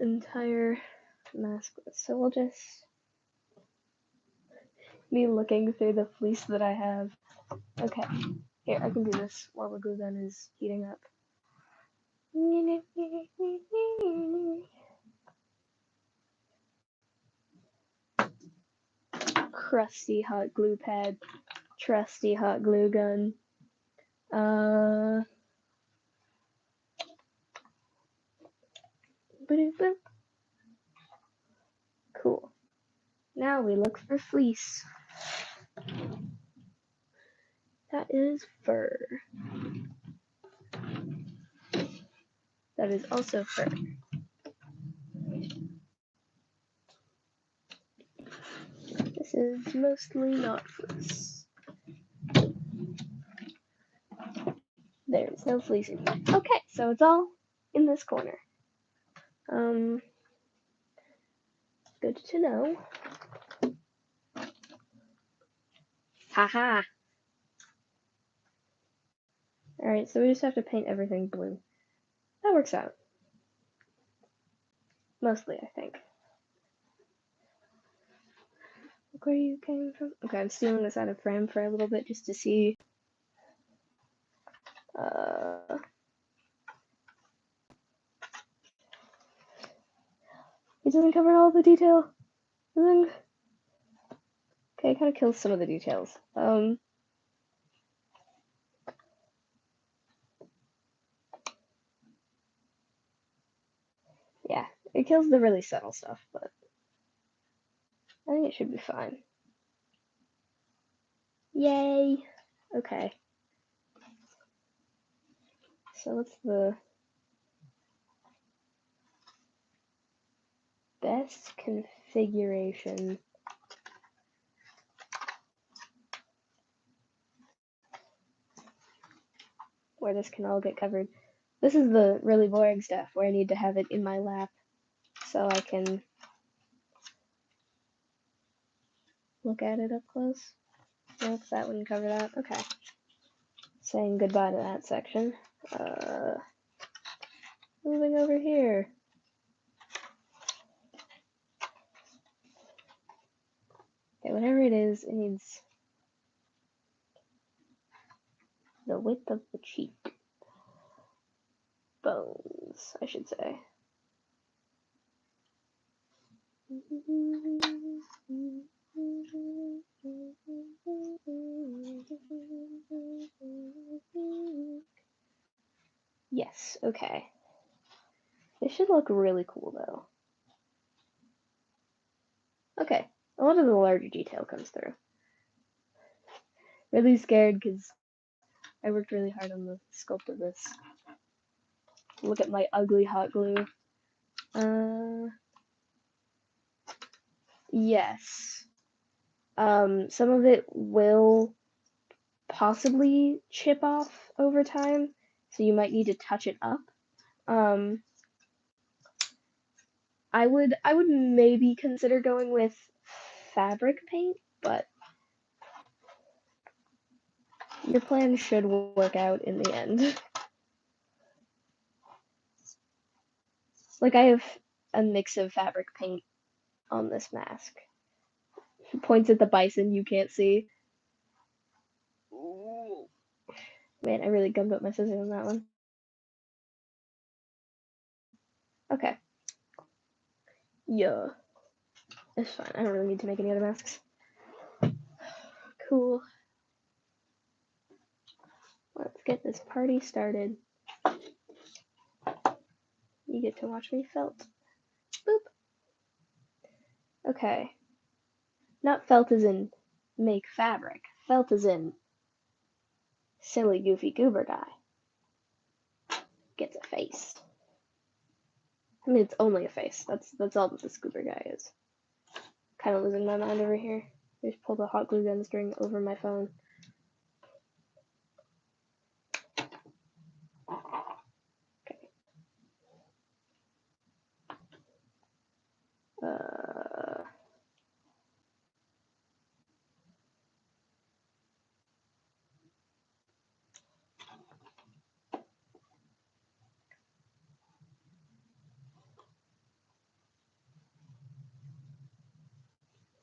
entire mask with, so we'll just be looking through the fleece that I have. Okay, here, I can do this while the glue gun is heating up. Crusty hot glue pad, trusty hot glue gun. Cool. Now we look for fleece. That is fur. That is also fur. This is mostly not fleece. There's no fleece in here. Okay, so it's all in this corner. Good to know. Haha. Alright, so we just have to paint everything blue. That works out. Mostly, I think. Look where you came from. Okay, I'm stealing this out of frame for a little bit just to see. It doesn't cover all the detail. Okay, it kind of kills some of the details. Yeah, it kills the really subtle stuff, but I think it should be fine. Yay! Okay. So what's the best configuration? Where this can all get covered. This is the really boring stuff where I need to have it in my lap so I can look at it up close. Nope, that wouldn't cover that. Okay. Saying goodbye to that section. Moving over here. Okay, whatever it is, it needs the width of the cheek. Bones, I should say. Yes, okay. This should look really cool though. Okay, a lot of the larger detail comes through. Really scared because I worked really hard on the sculpt of this. Look at my ugly hot glue. Yes. Some of it will possibly chip off over time, so you might need to touch it up. I would maybe consider going with fabric paint, but your plan should work out in the end. Like, I have a mix of fabric paint on this mask. He points at the bison you can't see. Ooh. Man, I really gummed up my scissors on that one. Okay. Yeah. It's fine. I don't really need to make any other masks. Cool. Let's get this party started. You get to watch me felt. Boop. Okay. Not felt as in make fabric. Felt as in silly goofy goober guy. Gets a face. I mean, it's only a face. That's all that this goober guy is. Kind of losing my mind over here. I just pulled a hot glue gun string over my phone. Okay.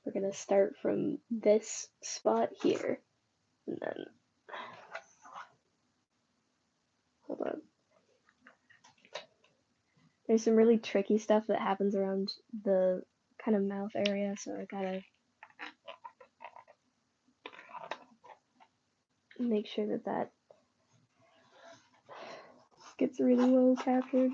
We're gonna start from this spot here, and then hold on. There's some really tricky stuff that happens around the kind of mouth area, so I gotta make sure that that gets really well captured.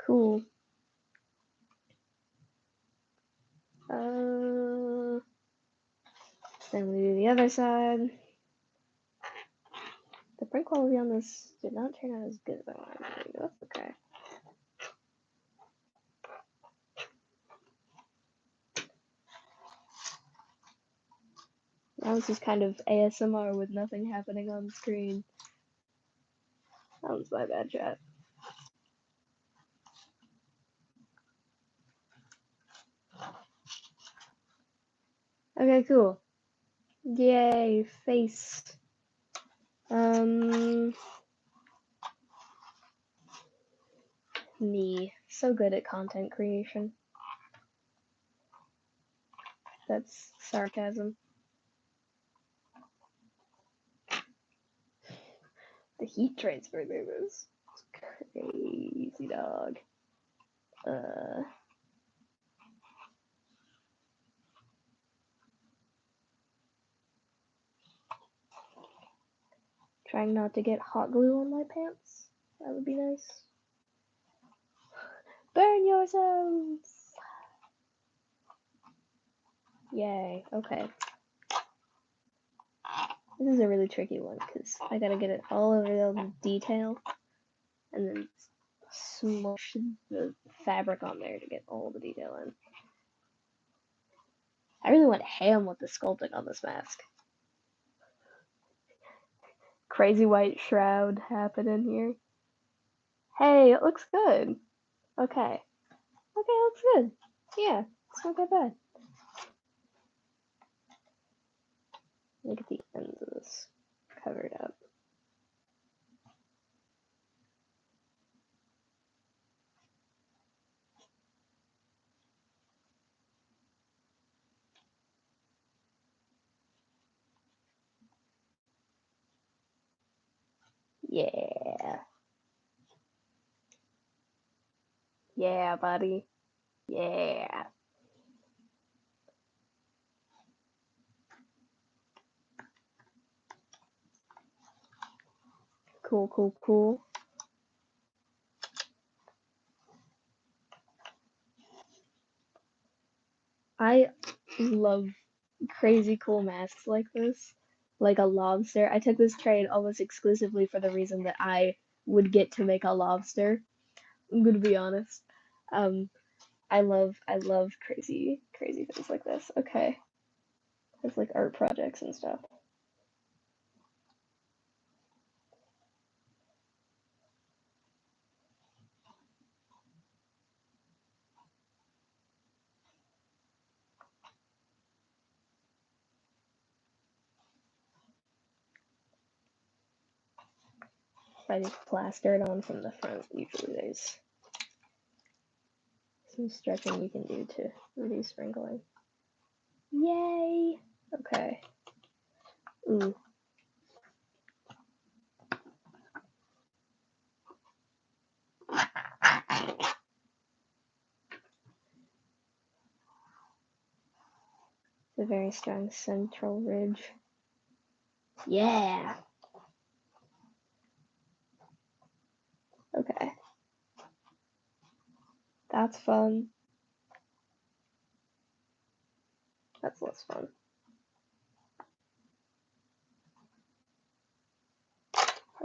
Cool. Then we do the other side. The print quality on this did not turn out as good as I wanted it to. That's okay. Now this is kind of ASMR with nothing happening on screen. That was my bad, chat. Okay, cool. Yay, face. Me. So good at content creation. That's sarcasm. The heat transfer move is crazy, dog. Trying not to get hot glue on my pants. That would be nice. Burn yourselves! Yay, okay. This is a really tricky one because I gotta get it all over the detail and then smush the fabric on there to get all the detail in. I really went ham with the sculpting on this mask. Crazy white shroud happening here. Hey, it looks good. Okay. Okay, it looks good. Yeah, it's not that bad. Look at the ends of this covered up. Yeah. Yeah, buddy. Yeah. Cool, cool, cool. I love crazy cool masks like this. Like a lobster. I took this trade almost exclusively for the reason that I would get to make a lobster. I'm gonna be honest. Um, I love crazy things like this. Okay. It's like art projects and stuff. If I just plaster it on from the front, usually there's some stretching you can do to reduce wrinkling. Yay! Okay. Ooh. It's a very strong central ridge. Yeah! Okay. That's fun. That's less fun.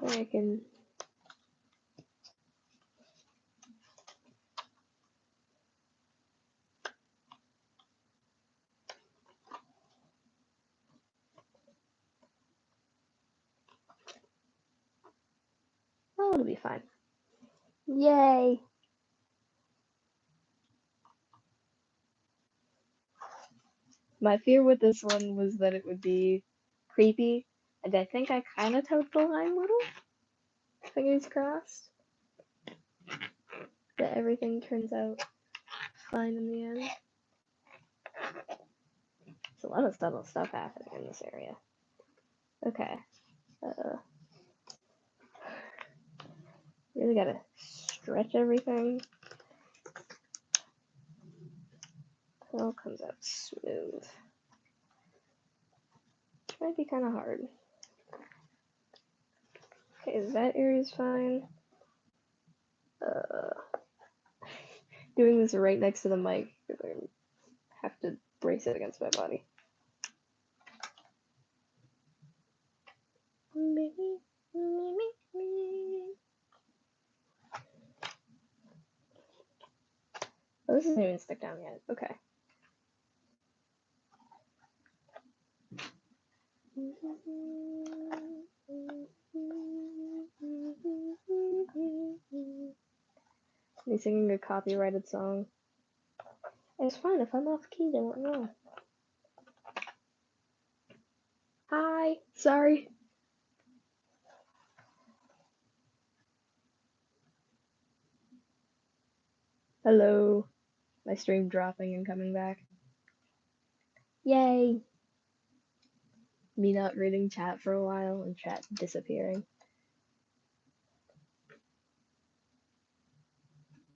I can... Oh, it'll be fine. Yay! My fear with this one was that it would be creepy, and I think I kind of toed the line a little. Fingers crossed that everything turns out fine in the end. There's a lot of subtle stuff happening in this area. Okay. Really gotta stretch everything. It all comes out smooth. Which might be kind of hard. Okay, that area's fine. Doing this right next to the mic because I have to brace it against my body. Oh, this isn't even stuck down yet. Okay. Me singing a copyrighted song. It's fine if I'm off key, don't know. Hi, sorry. Hello. My stream dropping and coming back. Yay. Me not reading chat for a while and chat disappearing.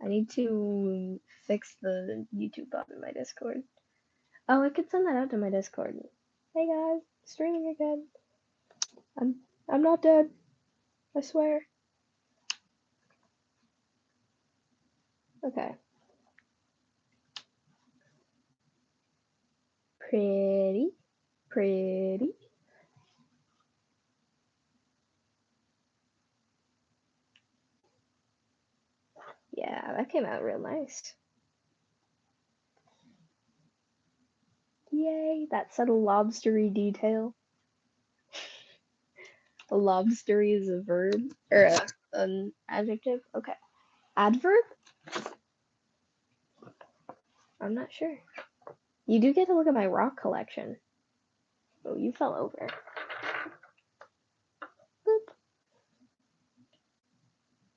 I need to fix the YouTube bot in my Discord. Oh, I could send that out to my Discord. Hey guys, streaming again. I'm not dead. I swear. Okay. Pretty. Pretty. Yeah, that came out real nice. Yay, that subtle lobstery detail. A lobstery is a verb, or an adjective. Okay. Adverb? I'm not sure. You do get to look at my rock collection. Oh, you fell over. Boop.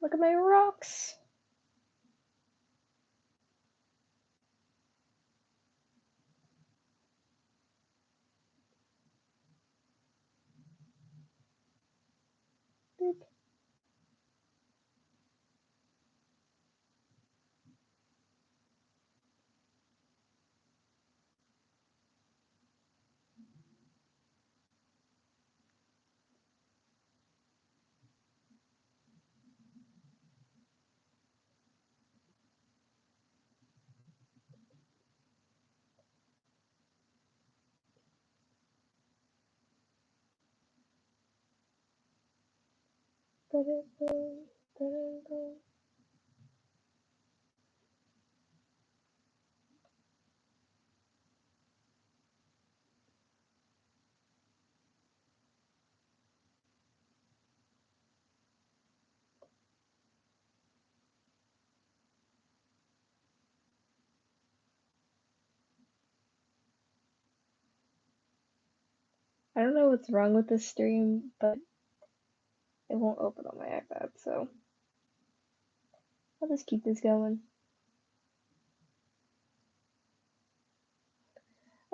Look at my rocks. Boop. I don't know what's wrong with this stream, but it won't open on my iPad, so I'll just keep this going.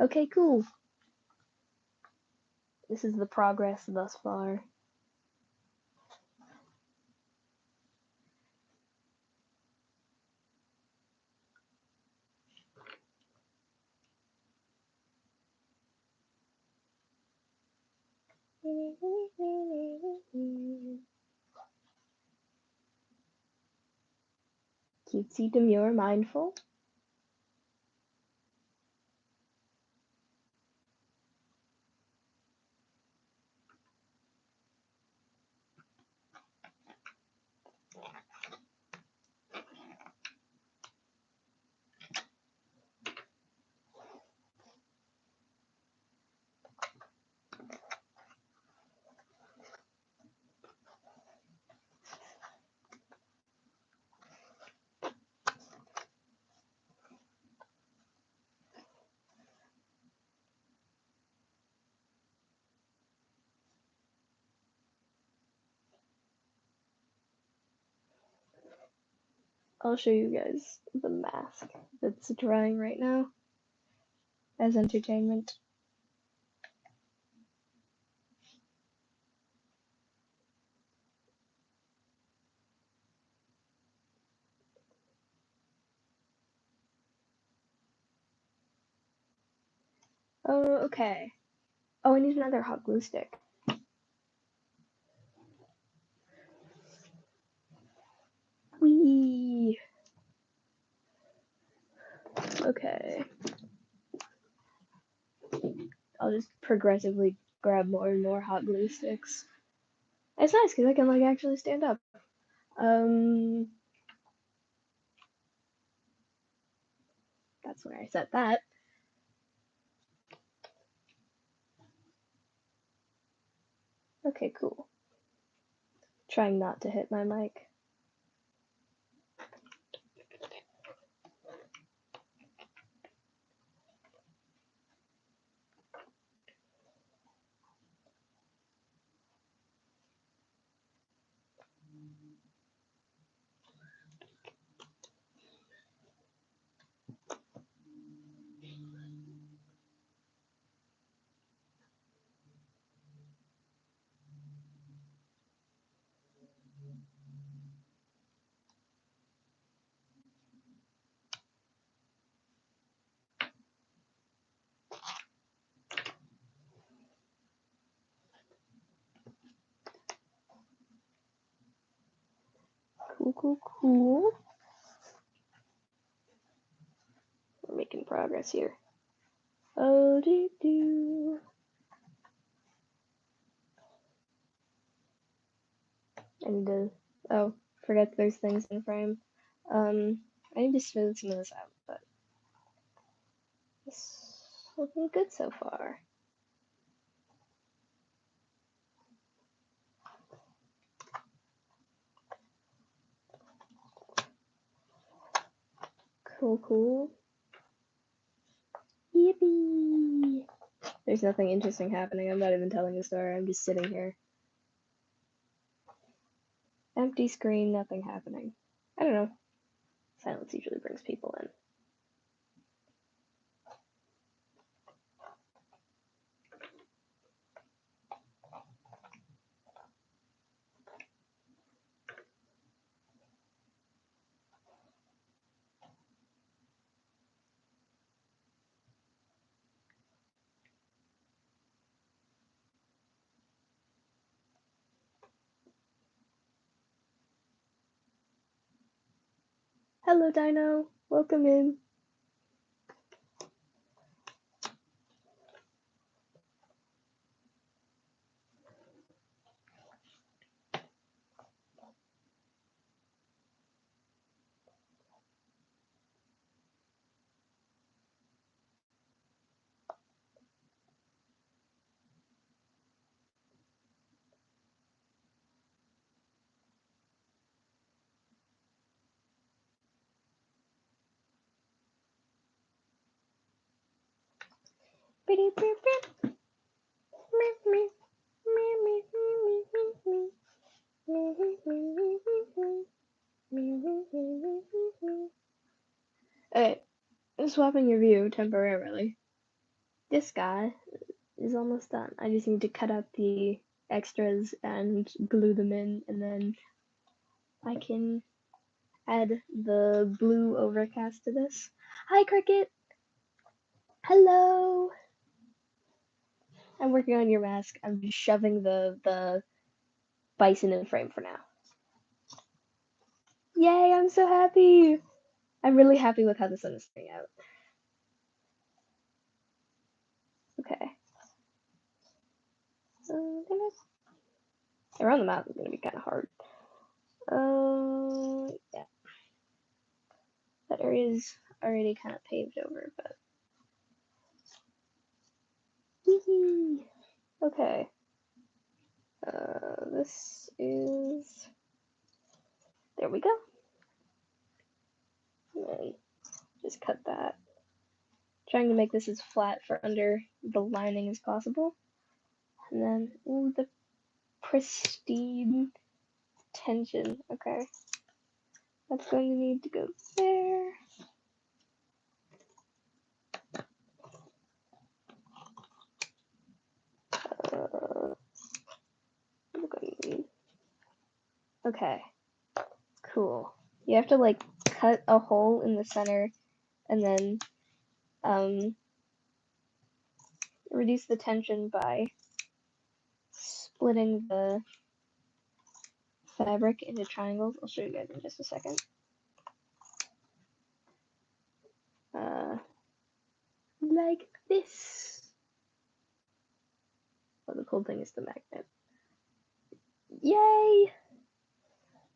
Okay, cool. This is the progress thus far. Cutesy, demure, mindful. I'll show you guys the mask that's drying right now as entertainment. Oh, okay. Oh, I need another hot glue stick. Whee! Okay. I'll just progressively grab more and more hot glue sticks. It's nice because I can like actually stand up. That's where I set that. Okay, cool. Trying not to hit my mic. Cool. We're making progress here. Oh, do. I need to. Oh, forget there's things in frame. I need to smooth some of this out, but it's looking good so far. Cool. Yippee! There's nothing interesting happening. I'm not even telling a story. I'm just sitting here. Empty screen, nothing happening. I don't know. Silence usually brings people in. Hello, Dino. Welcome in. Okay, I'm swapping your view temporarily. This guy is almost done. I just need to cut out the extras and glue them in, and then I can add the blue overcast to this. Hi, Cricket! Hello! I'm working on your mask. I'm just shoving the bison in frame for now. Yay, I'm so happy! I'm really happy with how the sun is turning out. Okay. Around the mouth is gonna be kind of hard. Yeah. That area is already kind of paved over, but. Wee-hee. Okay. This is. There we go. And then just cut that. Trying to make this as flat for under the lining as possible. And then, ooh, the pristine tension. Okay. That's going to need to go there. Okay. Cool. You have to like cut a hole in the center and then reduce the tension by splitting the fabric into triangles. I'll show you guys in just a second. Like this. Oh, the cool thing is the magnet. Yay!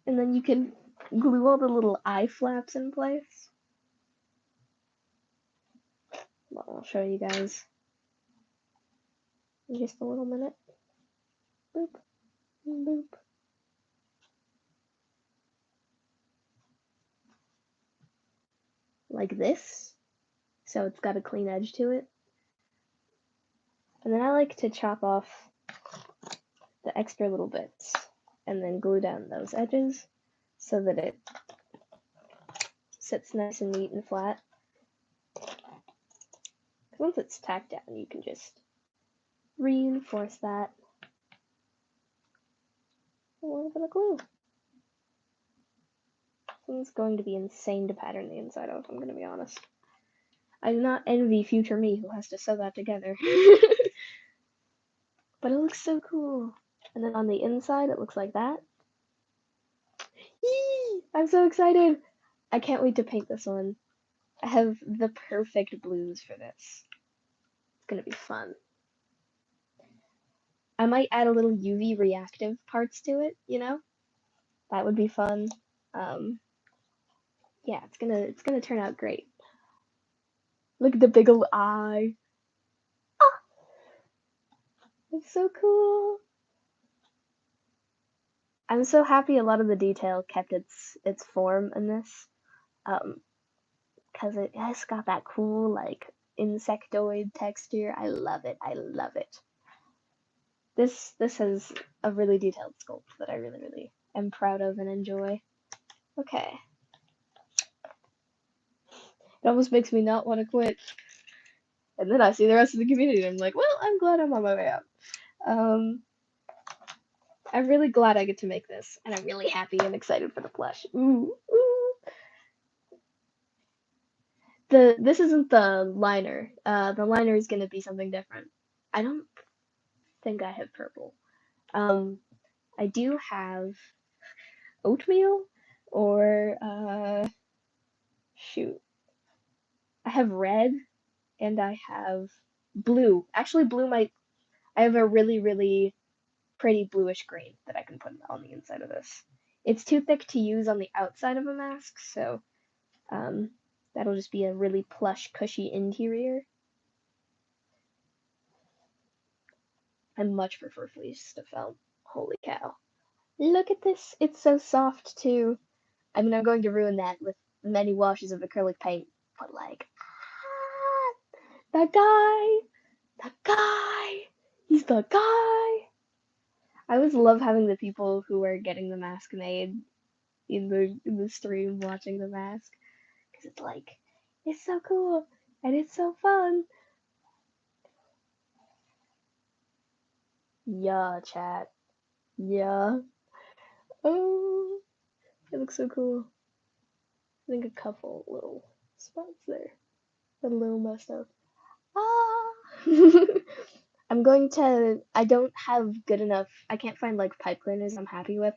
And then you can glue all the little eye flaps in place. Well, I'll show you guys in just a little minute. Boop, boop. Like this. So it's got a clean edge to it. And then I like to chop off the extra little bits and then glue down those edges so that it sits nice and neat and flat. Once it's tacked down, you can just reinforce that with a little bit of glue. This one's going to be insane to pattern the inside of, I'm going to be honest. I do not envy future me who has to sew that together. But it looks so cool. And then on the inside, it looks like that. Yee! I'm so excited! I can't wait to paint this one. I have the perfect blues for this. It's gonna be fun. I might add a little UV reactive parts to it, you know? That would be fun. Yeah, it's gonna turn out great. Look at the big old eye. Ah! It's so cool. I'm so happy a lot of the detail kept its form in this. Because it has got that cool, like, insectoid texture. I love it. I love it. This has a really detailed sculpt that I really, really am proud of and enjoy. Okay. It almost makes me not want to quit. And then I see the rest of the community and I'm like, well, I'm glad I'm on my way out. I'm really glad I get to make this, and I'm really happy and excited for the plush. Ooh, ooh. This isn't the liner. The liner is gonna be something different. I don't think I have purple. I do have oatmeal or shoot. I have red and I have blue. Actually, I have a really, really pretty bluish green that I can put on the inside of this. It's too thick to use on the outside of a mask, so that'll just be a really plush, cushy interior. I much prefer fleece to felt. Holy cow. Look at this. It's so soft, too. I mean, I'm going to ruin that with many washes of acrylic paint, but like, that guy! The guy! He's the guy! I always love having the people who are getting the mask made in the stream watching the mask. Because it's like, it's so cool and it's so fun. Yeah, chat. Yeah. Oh, it looks so cool. I think a couple little spots there. A little messed up. Ah! I don't have good enough, I can't find like pipe cleaners I'm happy with.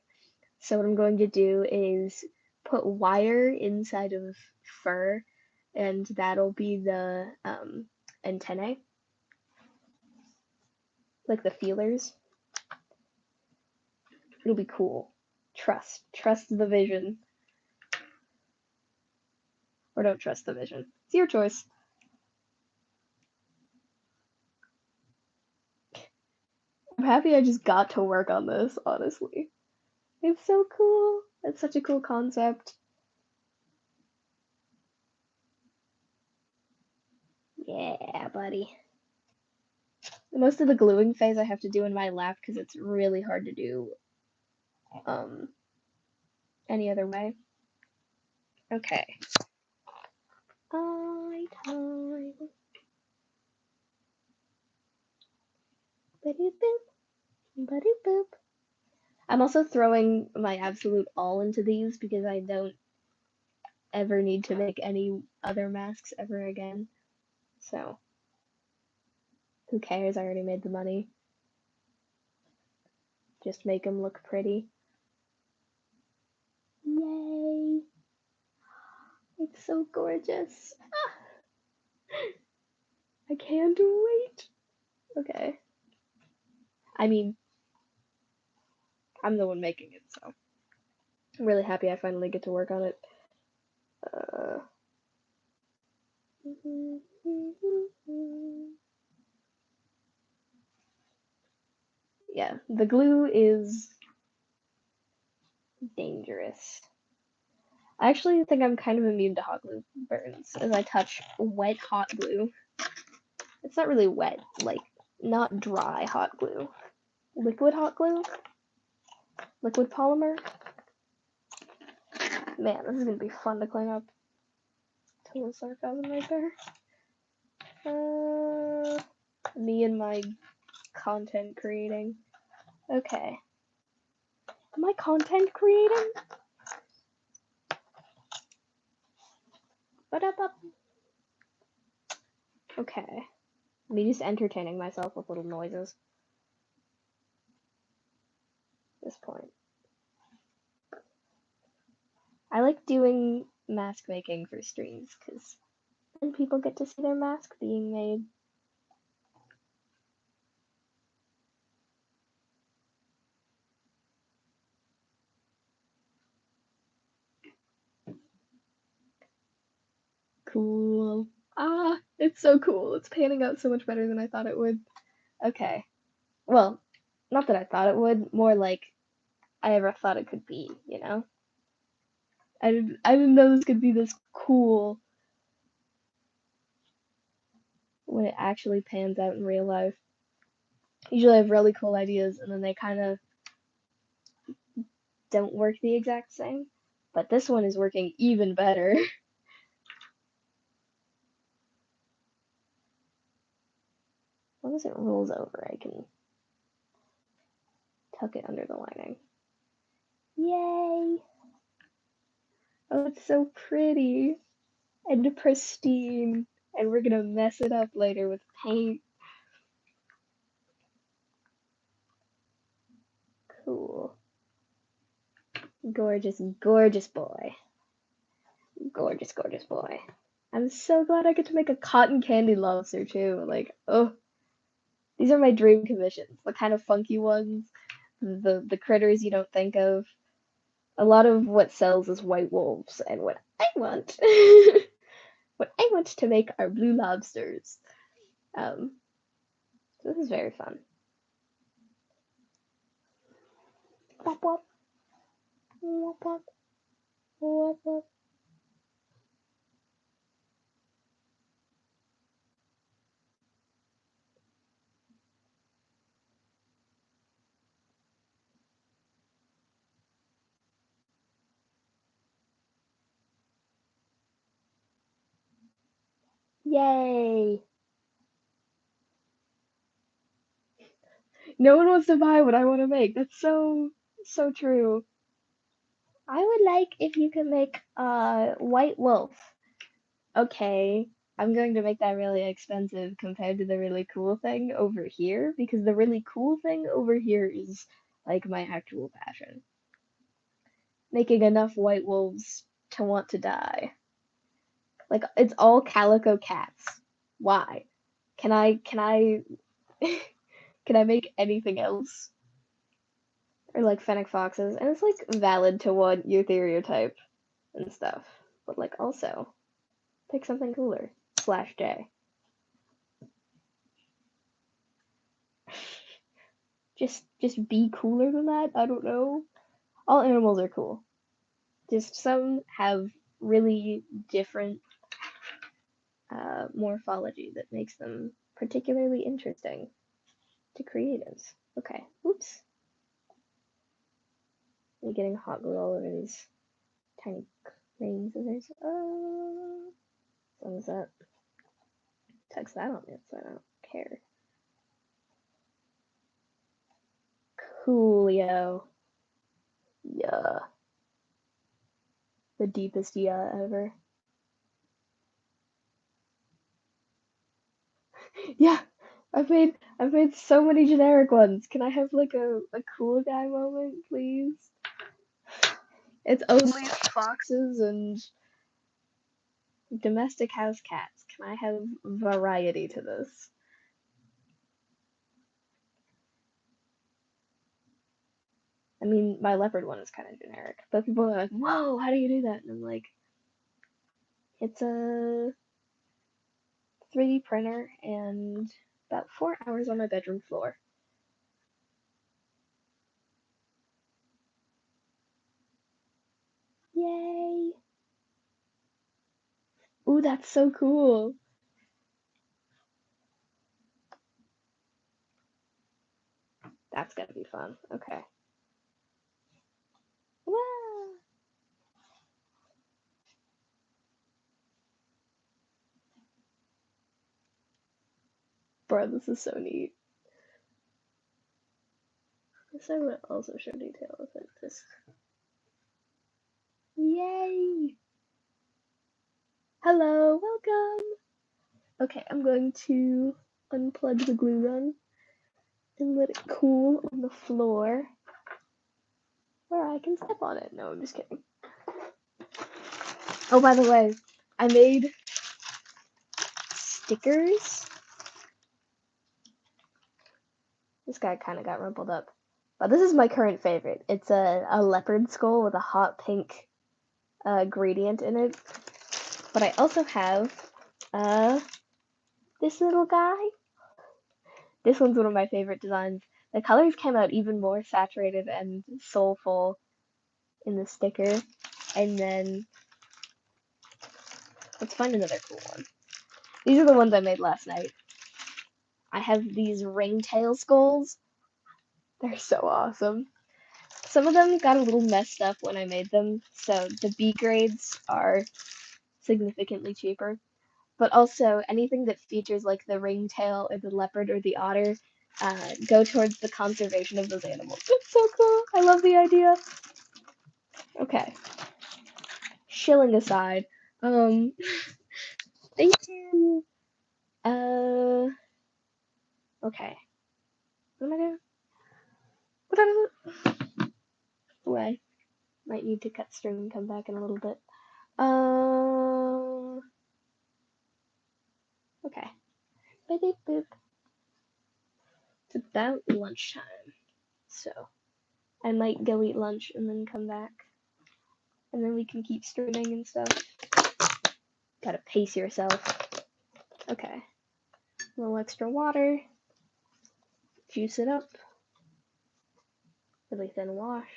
So what I'm going to do is put wire inside of fur, and that'll be the antennae, like the feelers. It'll be cool. Trust the vision. Or don't trust the vision. It's your choice. I'm happy I just got to work on this, honestly. It's so cool. It's such a cool concept. Yeah, buddy. Most of the gluing phase I have to do in my lap because it's really hard to do any other way. Okay. Eye time. Ba-doop-boop. I'm also throwing my absolute all into these because I don't ever need to make any other masks ever again. So, who cares? I already made the money. Just make them look pretty. Yay! It's so gorgeous. I can't wait. Okay. I mean, I'm the one making it, so I'm really happy I finally get to work on it. Yeah, the glue is dangerous. I actually think I'm kind of immune to hot glue burns as I touch wet hot glue. It's not really wet, like not dry hot glue. Liquid hot glue? Liquid polymer? Man, this is gonna be fun to clean up. Total sarcasm right there. Me and my content creating. Okay. Am I content creating? Okay. Me just entertaining myself with little noises. At this point. I like doing mask making for streams because then people get to see their mask being made. Cool. Ah, it's so cool. It's panning out so much better than I thought it would. Okay. Well, not that I thought it would, more like I ever thought it could be, you know? I didn't know this could be this cool when it actually pans out in real life. Usually I have really cool ideas and then they kind of don't work the exact same. But this one is working even better. As long as it rolls over, I can tuck it under the lining. Yay! Oh, it's so pretty and pristine. And we're gonna mess it up later with paint. Cool. Gorgeous, gorgeous boy. Gorgeous, gorgeous boy. I'm so glad I get to make a cotton candy lobster too. Like, oh, these are my dream commissions. The kind of funky ones, the critters you don't think of. A lot of what sells is white wolves, and what I want, what I want to make are blue lobsters. So this is very fun. Wop wop, wop wop, wop wop. Yay! No one wants to buy what I want to make. That's so true. I would like if you could make a white wolf. Okay, I'm going to make that really expensive compared to the really cool thing over here, because the really cool thing over here is like my actual passion. Making enough white wolves to want to die. Like, it's all calico cats. Why? Can I can I make anything else? Or like fennec foxes, and it's like valid to want your theriotype and stuff. But like also pick something cooler. /J. Just be cooler than that? I don't know. All animals are cool. Just some have really different morphology that makes them particularly interesting to creatives. Okay, oops. I'm getting hot glue all over these tiny rings of theirs. As long as that tucks that on it, so I don't care. Coolio. Yeah. The deepest yeah ever. Yeah, I've made so many generic ones. Can I have like a cool guy moment, please? It's only foxes and domestic house cats. Can I have variety to this? I mean, my leopard one is kind of generic, but people are like, "Whoa, how do you do that?" And I'm like, it's a 3D printer and about 4 hours on my bedroom floor. Yay! Ooh, that's so cool. That's gonna be fun. Okay. Wow. Bro, this is so neat. I guess I would also show detail if it just. Yay! Hello, welcome! Okay, I'm going to unplug the glue gun and let it cool on the floor where I can step on it. No, I'm just kidding. Oh, by the way, I made stickers. This guy kind of got rumpled up. But this is my current favorite. It's a leopard skull with a hot pink gradient in it. But I also have this little guy. This one's one of my favorite designs. The colors came out even more saturated and soulful in the sticker. And then let's find another cool one. These are the ones I made last night. I have these ringtail skulls. They're so awesome. Some of them got a little messed up when I made them, so the B grades are significantly cheaper. But also, anything that features like the ringtail or the leopard or the otter go towards the conservation of those animals. It's so cool. I love the idea. Okay. Shilling aside, thank you. Okay. What am I doing? What am I doing? Oh, I might need to cut string and come back in a little bit. Okay. Beep, boop. It's about lunchtime, so I might go eat lunch and then come back, and then we can keep streaming and stuff. Gotta pace yourself. Okay. A little extra water. Juice it up. Really thin wash.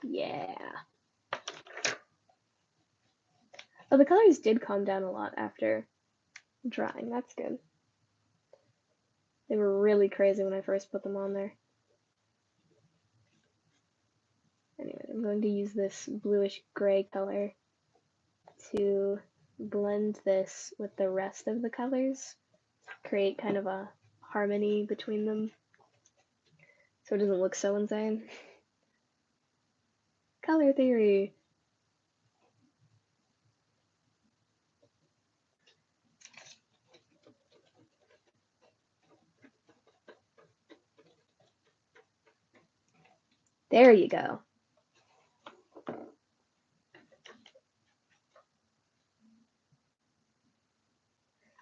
Yeah. Oh, the colors did calm down a lot after drying. That's good. They were really crazy when I first put them on there. Anyway, I'm going to use this bluish gray color to blend this with the rest of the colors, create kind of a harmony between them so it doesn't look so insane. Color theory. There you go.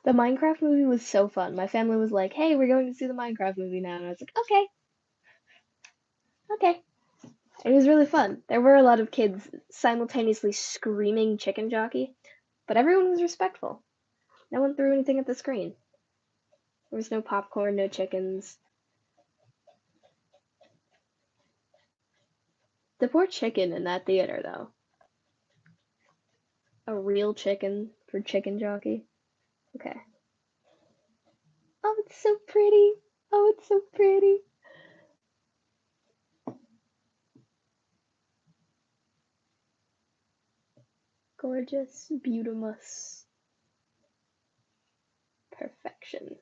The Minecraft movie was so fun. My family was like, hey, we're going to see the Minecraft movie now. And I was like, okay, okay. It was really fun. There were a lot of kids simultaneously screaming chicken jockey, but everyone was respectful. No one threw anything at the screen. There was no popcorn, no chickens. The poor chicken in that theater, though. A real chicken for chicken jockey. Okay. Oh, it's so pretty. Oh, it's so pretty. Gorgeous, beautimous. Perfection.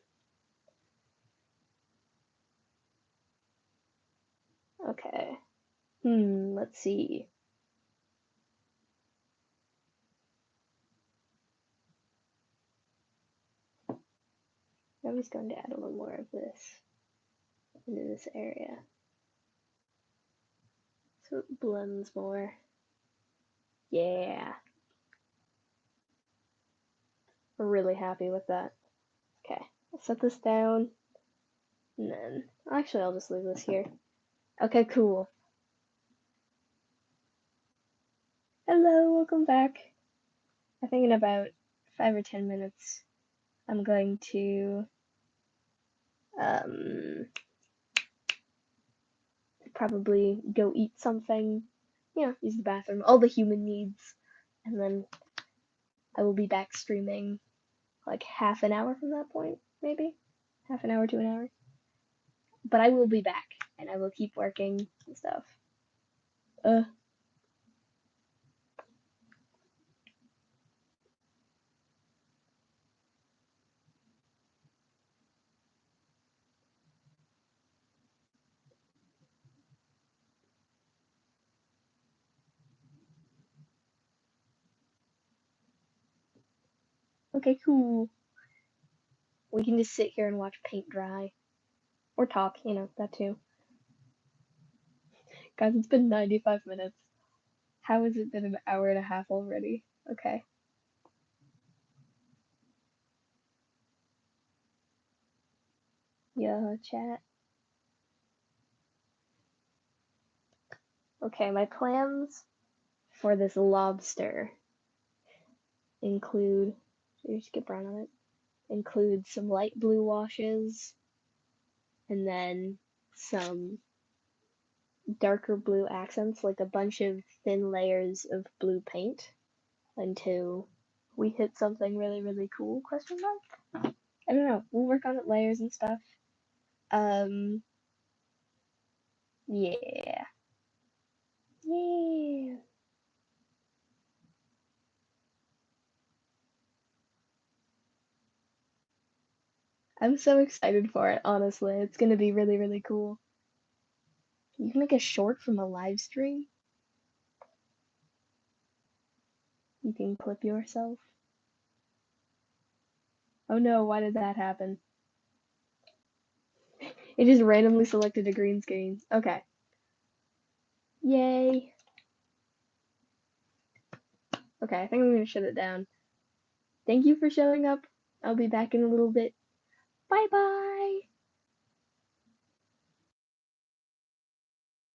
Okay. Let's see. I'm just going to add a little more of this into this area so it blends more. Yeah. We're really happy with that. Okay, I'll set this down, and then, actually I'll just leave this here. Okay, cool. Hello, welcome back. I think in about 5 or 10 minutes, I'm going to, probably go eat something, use the bathroom, all the human needs, and then I will be back streaming like half an hour from that point, maybe? Half an hour to an hour. But I will be back, and I will keep working and stuff. Okay, cool. We can just sit here and watch paint dry. Or talk, that too. Guys, it's been 95 minutes. How has it been an hour and a half already? Okay. Yeah, chat. Okay, my plans for this lobster include, just get brown on it, include some light blue washes, and then some darker blue accents, like a bunch of thin layers of blue paint until we hit something really, really cool, question mark? I don't know. We'll work on it, layers and stuff. Yeah. Yeah. I'm so excited for it, honestly. It's gonna be really, really cool. You can make a short from a live stream. You can clip yourself. Oh no, why did that happen? It just randomly selected a green screen. Okay. Yay. Okay, I think I'm gonna shut it down. Thank you for showing up. I'll be back in a little bit. Bye bye.